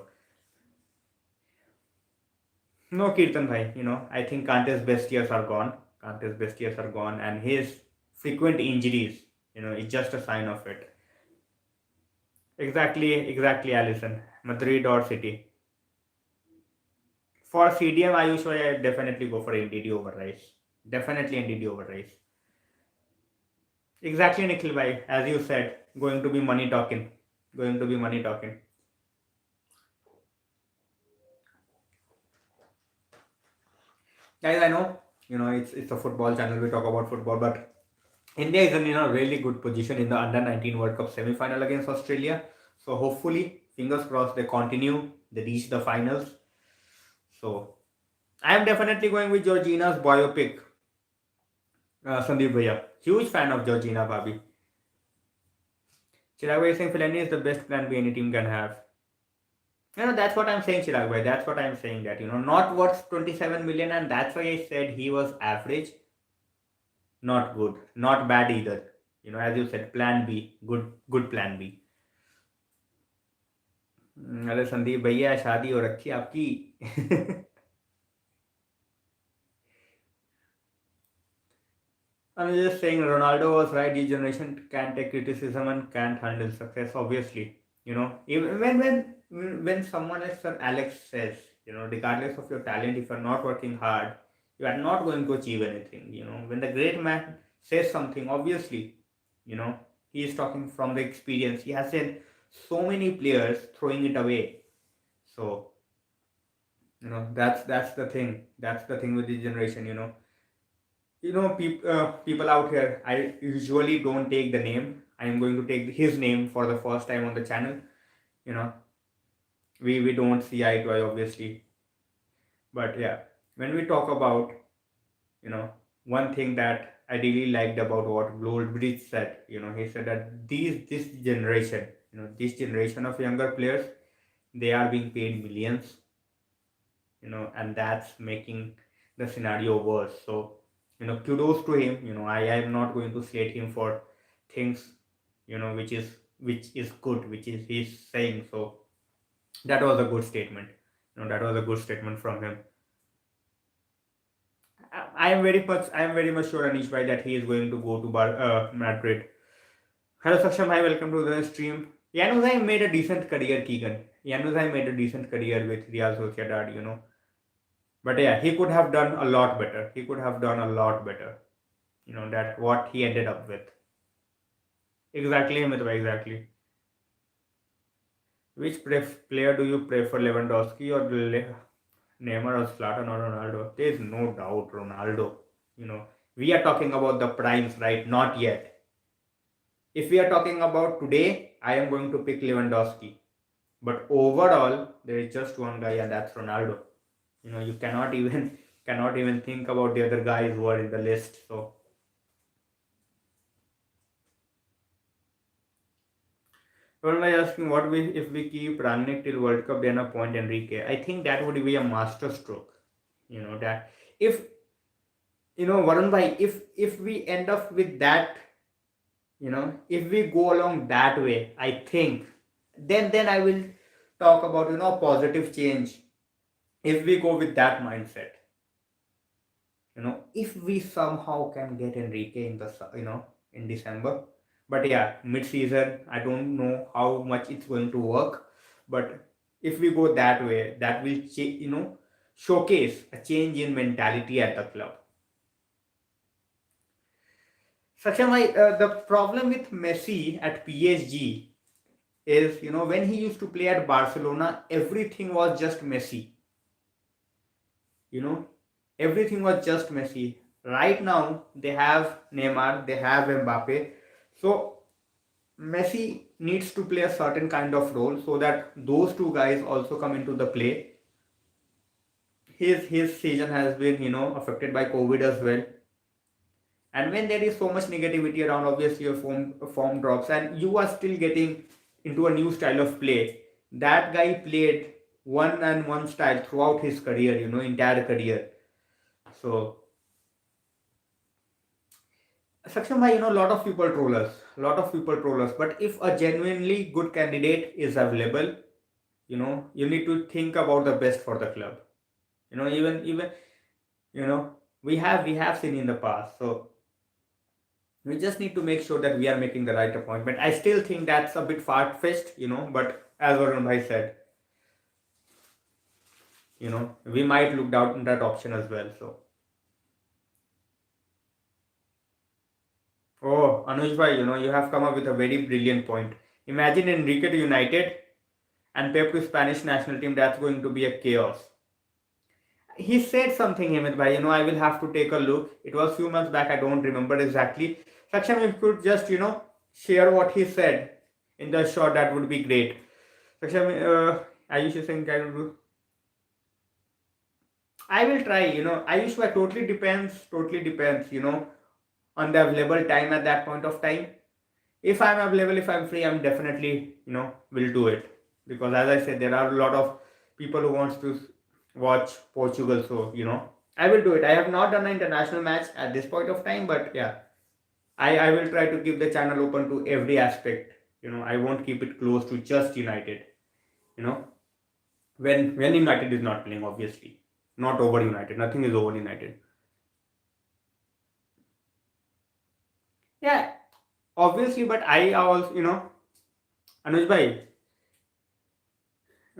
No, Kirtan bhai, I think Kante's best years are gone. Kante's best years are gone, and his frequent injuries, is just a sign of it. Exactly, Allison. Madrid or City. For CDM, Ayush, I definitely go for NDD over Rice. Definitely NDD over Rice. Exactly, Nikhil bhai. As you said, going to be money talking. Going to be money talking. Guys, I know, it's a football channel. We talk about football, but India is in really good position in the under 19 World Cup semi-final against Australia. So hopefully, fingers crossed, they continue. They reach the finals. So I am definitely going with Georgina's biopic. Sandeep Bhaiya. Huge fan of Georgina Bhabhi. Chirag Bhai is saying Fellaini is the best plan B any team can have. That's what I'm saying, Chirag Bhai. That's what I'm saying. That, not worth 27 million, and that's why I said he was average. Not good. Not bad either. As you said, plan B. Good plan B. अरे संदीप भैया शादी हो रखी है आपकी. I'm just saying Ronaldo was right. This generation can't take criticism and can't handle success. Obviously, even when someone like Sir Alex says, regardless of your talent, if you're not working hard, you are not going to achieve anything. When the great man says something, obviously, he is talking from the experience. He has seen so many players throwing it away. So that's the thing. That's the thing with this generation. People out here, I usually don't take the name. I am going to take his name for the first time on the channel. You know, we don't see eye to eye, obviously. But yeah, when we talk about, one thing that I really liked about what Goldbridge said, he said that this generation of younger players, they are being paid millions, and that's making the scenario worse. So, kudos to him. I am not going to slate him for things, which is good, which is he's saying. So that was a good statement. That was a good statement from him. I am very much sure, Anish bhai, that he is going to go to Madrid. Hello Saksham, hi, welcome to the stream. Januzaj made a decent career, Keegan. Januzaj made a decent career with Real Sociedad, But yeah, he could have done a lot better. He could have done a lot better. That what he ended up with. Exactly, Amit bhai, exactly. Which player do you prefer, Lewandowski or Neymar or Zlatan or Ronaldo? There is no doubt Ronaldo. We are talking about the primes, right? Not yet. If we are talking about today, I am going to pick Lewandowski. But overall, there is just one guy, and that's Ronaldo. You cannot even think about the other guys who are in the list. So well, by asking what we if we keep Rangnick till World Cup, then appoint Enrique. I think that would be a master stroke. That if Varun bhai, if we end up with that, if we go along that way, I think then I will talk about positive change. If we go with that mindset, if we somehow can get Enrique in the in December. But yeah, mid-season, I don't know how much it's going to work. But if we go that way, that will showcase a change in mentality at the club. Saksham, the problem with Messi at PSG is, when he used to play at Barcelona, everything was just Messi. You know, everything was just Messi. Right now, they have Neymar, they have Mbappe. So, Messi needs to play a certain kind of role so that those two guys also come into the play. His season has been, affected by COVID as well. And when there is so much negativity around, obviously your form drops, and you are still getting into a new style of play. That guy played one and one style throughout his career, entire career. So Saksham bhai, a lot of people troll us, but if a genuinely good candidate is available, you need to think about the best for the club. Even you know we have seen in the past. So we just need to make sure that we are making the right appointment. I still think that's a bit far-fetched, but as Varun bhai said, we might look down that option as well. So, oh, Anuj bhai, you have come up with a very brilliant point. Imagine Enrique to United and Pep to Spanish national team. That's going to be a chaos. He said something, Hemant bhai, I will have to take a look. It was few months back, I don't remember exactly. Saksham, if you could just, share what he said in the short, that would be great. Saksham, Ayush is saying, I will try, Ayush bhai, totally depends, on the available time at that point of time. If I'm available, if I'm free, I'm definitely, will do it. Because as I said, there are a lot of people who wants to watch Portugal, so, I will do it. I have not done an international match at this point of time, but yeah, I will try to keep the channel open to every aspect. I won't keep it close to just United. You know, when United is not playing, obviously, not over United. Nothing is over United. Yeah, obviously, but I also, Anuj bhai,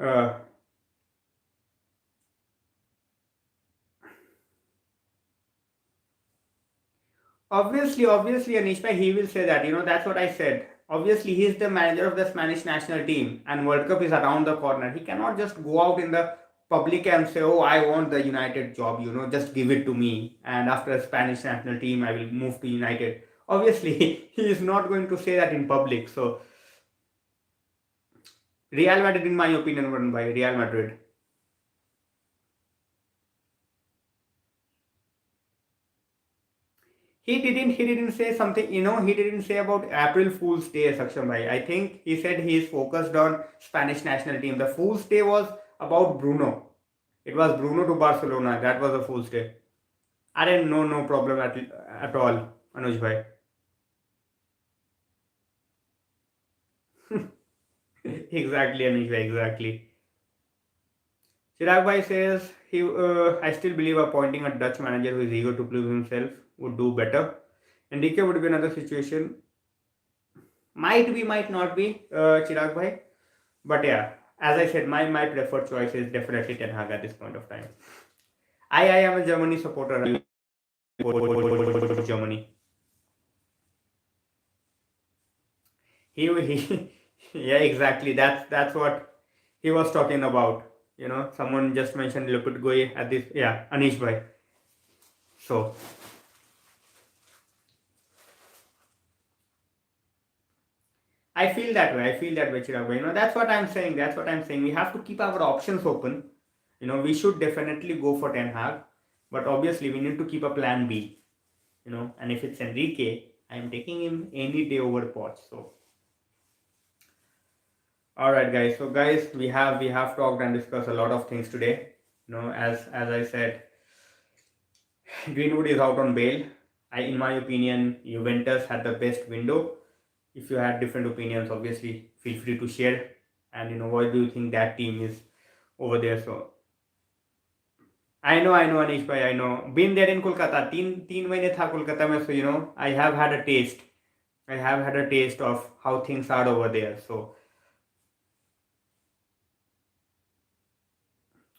uh, obviously, Anish bhai, he will say that. That's what I said. Obviously, he is the manager of the Spanish national team, and World Cup is around the corner. He cannot just go out in the public and say, "Oh, I want the United job. Just give it to me." And after a Spanish national team, I will move to United. Obviously, he is not going to say that in public. So, Real Madrid, in my opinion, run by Real Madrid. He didn't say something, he didn't say about April Fool's Day, Saksham bhai. I think he said he is focused on Spanish national team. The Fool's Day was about Bruno. It was Bruno to Barcelona. That was a Fool's Day. I didn't know, no problem at all, Anuj bhai. Exactly, Anuj bhai, exactly. Chirag bhai says I still believe appointing a Dutch manager who is eager to prove himself would do better. Enrique would be another situation. Might be, might not be, Chirag bhai. But yeah, as I said, my preferred choice is definitely Ten Hag at this point of time. I am a Germany supporter. Germany. He yeah, exactly. That's what he was talking about. Someone just mentioned Lupit Goy at this. Yeah, Anish bhai. So I feel that way. Chirag bhai. That's what I'm saying. We have to keep our options open. We should definitely go for Ten Hag, but obviously we need to keep a plan B. And if it's Enrique, I'm taking him any day over Poch. So, all right, guys. So, guys, we have talked and discussed a lot of things today. As I said, Greenwood is out on bail. In my opinion, Juventus had the best window. If you had different opinions, obviously feel free to share. And what do you think that team is over there? So I know, Anish bhai, I know. Been there in Kolkata. तीन महीने था कोलकाता में, so I have had a taste. I have had a taste of how things are over there. So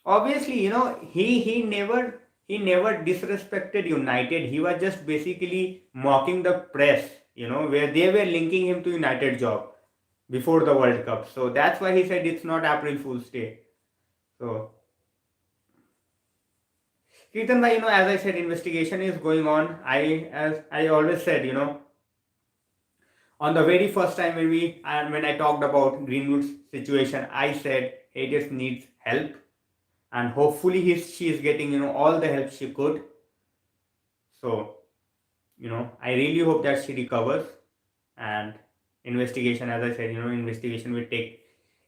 Obviously, he never disrespected United. He was just basically mocking the press, where they were linking him to United job before the World Cup. So that's why he said it's not April Fool's Day. So Kirtan bhai, as I said, investigation is going on. As I always said, on the very first time when I talked about Greenwood's situation, I said he just needs help, and hopefully she is getting all the help she could. So I really hope that she recovers, and investigation, as I said, investigation will take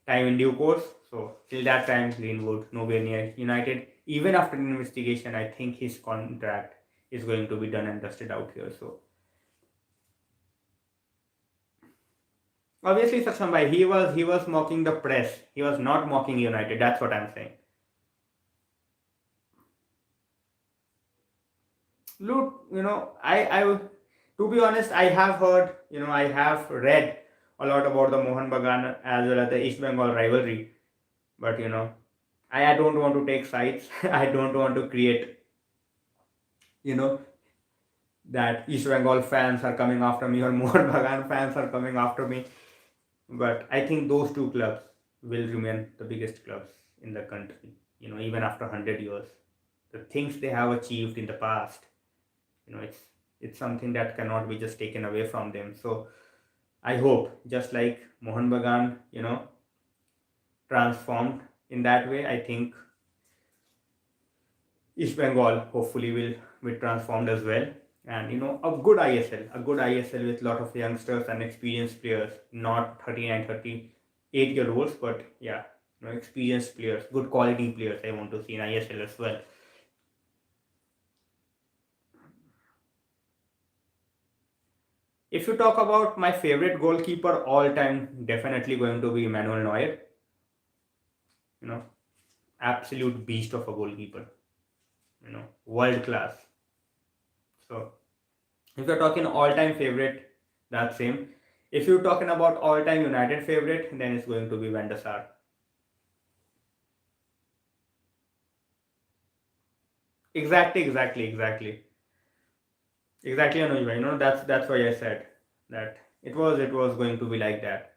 time in due course. So till that time, Greenwood nowhere near United. Even after an investigation, I think his contract is going to be done and dusted out here. So obviously, Saksham bhai, he was mocking the press. He was not mocking United. That's what I'm saying. Look, to be honest, I have heard, I have read a lot about the Mohan Bagan as well as the East Bengal rivalry. But I don't want to take sides. I don't want to create, you know, that East Bengal fans are coming after me or Mohan Bagan fans are coming after me. But I think those two clubs will remain the biggest clubs in the country, even after 100 years. The things they have achieved in the past, it's something that cannot be just taken away from them. So I hope, just like Mohan Bagan, transformed in that way, I think East Bengal hopefully will be transformed as well. And a good ISL with a lot of youngsters and experienced players, not 39, 38 year olds, but yeah, experienced players, good quality players I want to see in ISL as well. If you talk about my favorite goalkeeper all time, definitely going to be Manuel Neuer. You know, absolute beast of a goalkeeper. World class. So if you're talking all-time favorite, that's same. If you're talking about all-time United favorite, then it's going to be Van der Sar. Exactly, Anuj bhai. That's why I said that it was going to be like that.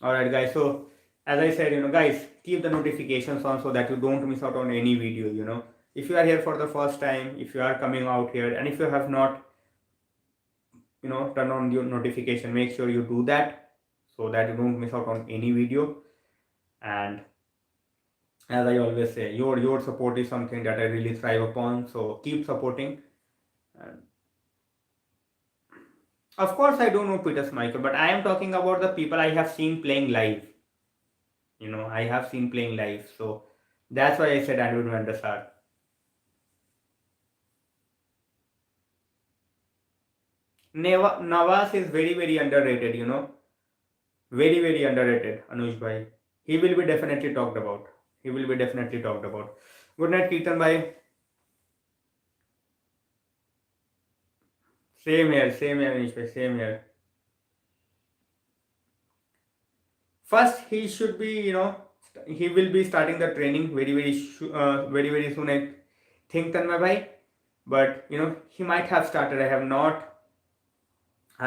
All right, guys. So as I said, guys, keep the notifications on so that you don't miss out on any video. If you are here for the first time, if you are coming out here, and if you have not, turn on your notification, make sure you do that so that you don't miss out on any video. And as I always say, your support is something that I really thrive upon. So keep supporting. And of course, I don't know Peter Schmeichel, but I am talking about the people I have seen playing live. I have seen playing live. So that's why I said Andrew Van der Sar. Navas is very, very underrated. Very, very underrated. Anuj bhai. He will be definitely talked about. He will be definitely talked about. Good night, Kirtan bhai. Same here, Anish bhai. Same here. First, he should be, he will be starting the training very, very, very soon. I think Tanmay bhai, but he might have started. I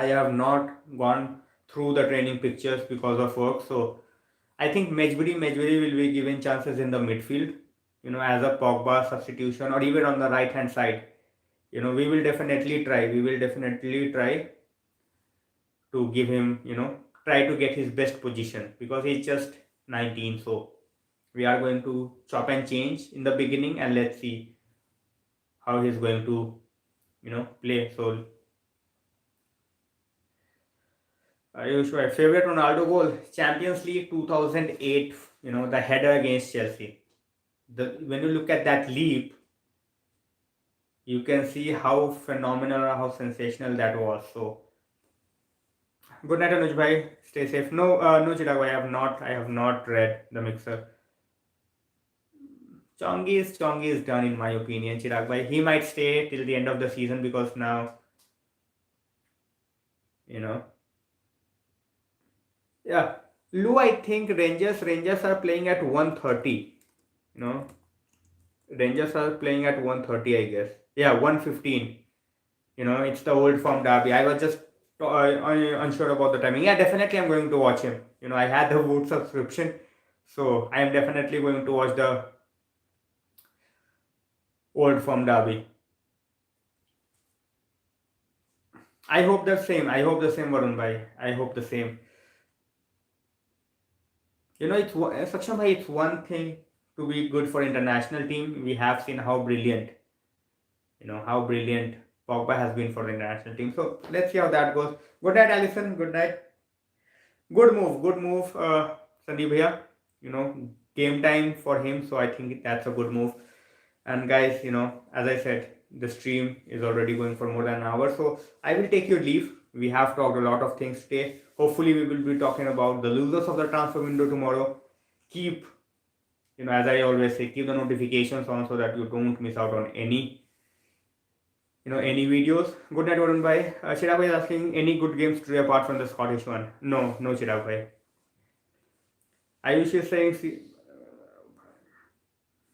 have not gone through the training pictures because of work. So I think Mejburi will be given chances in the midfield. As a Pogba substitution or even on the right hand side. We will definitely try. We will definitely try to give him, try to get his best position because he's just 19. So we are going to chop and change in the beginning, and let's see how he's going to, play. So, Ayush, favorite Ronaldo goal, Champions League 2008. The header against Chelsea. When you look at that leap, you can see how phenomenal or how sensational that was. So, good night, Anuj bhai. Stay safe. No, Chirag bhai. I have not read the mixer. Chongi is done in my opinion. Chirag bhai. He might stay till the end of the season because now, you know, yeah. Lou, I think Rangers are playing at 1:30. You know, Rangers are playing at 1:30, I guess. Yeah, 1:15. It's the old firm derby. I was just unsure about the timing. Yeah, definitely I'm going to watch him. I had the Wood subscription, so I am definitely going to watch the old firm derby. I hope the same. I hope the same, Varun bhai. I hope the same. Saksham bhai, it's one thing to be good for international team. We have seen how brilliant Pogba has been for the international team. So let's see how that goes. Good night, Alison. Good night. Good move, Sandeep bhaiya. Game time for him, so I think that's a good move. And guys, as I said, the stream is already going for more than an hour, so I will take your leave. We have talked a lot of things today. Hopefully, we will be talking about the losers of the transfer window tomorrow. Keep, as I always say, keep the notifications on so that you don't miss out on any videos. Good night, Varun bhai. Chirag bhai is asking any good games today apart from the Scottish one. No, Chirag bhai. Ayush is saying,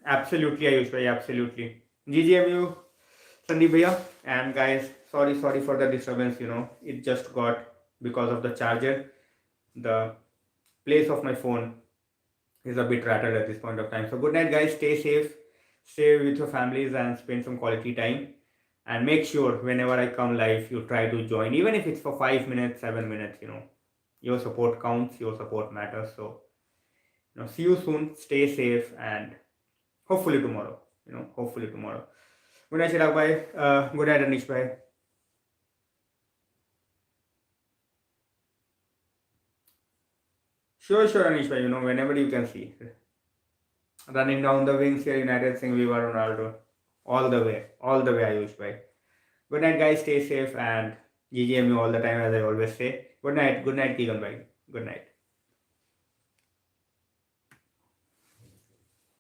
absolutely, Ayush bhai, absolutely. GGMU, Sandeep bhaiya. And guys, sorry for the disturbance. It just got because of the charger. The place of my phone is a bit rattled at this point of time. So good night, guys. Stay safe, stay with your families, and spend some quality time. And make sure whenever I come live, you try to join, even if it's for 5 minutes, 7 minutes. Your support counts, your support matters. So see you soon. Stay safe, and hopefully tomorrow. Hopefully tomorrow. Good night, Chirag bhai. Good night, Anish bhai. Sure, Anish bhai. Whenever you can see. Running down the wings here, United saying Viva Ronaldo. All the way, Ayush bhai. Good night, guys. Stay safe and GGMU all the time, as I always say. Good night, Keegan bhai. Good night.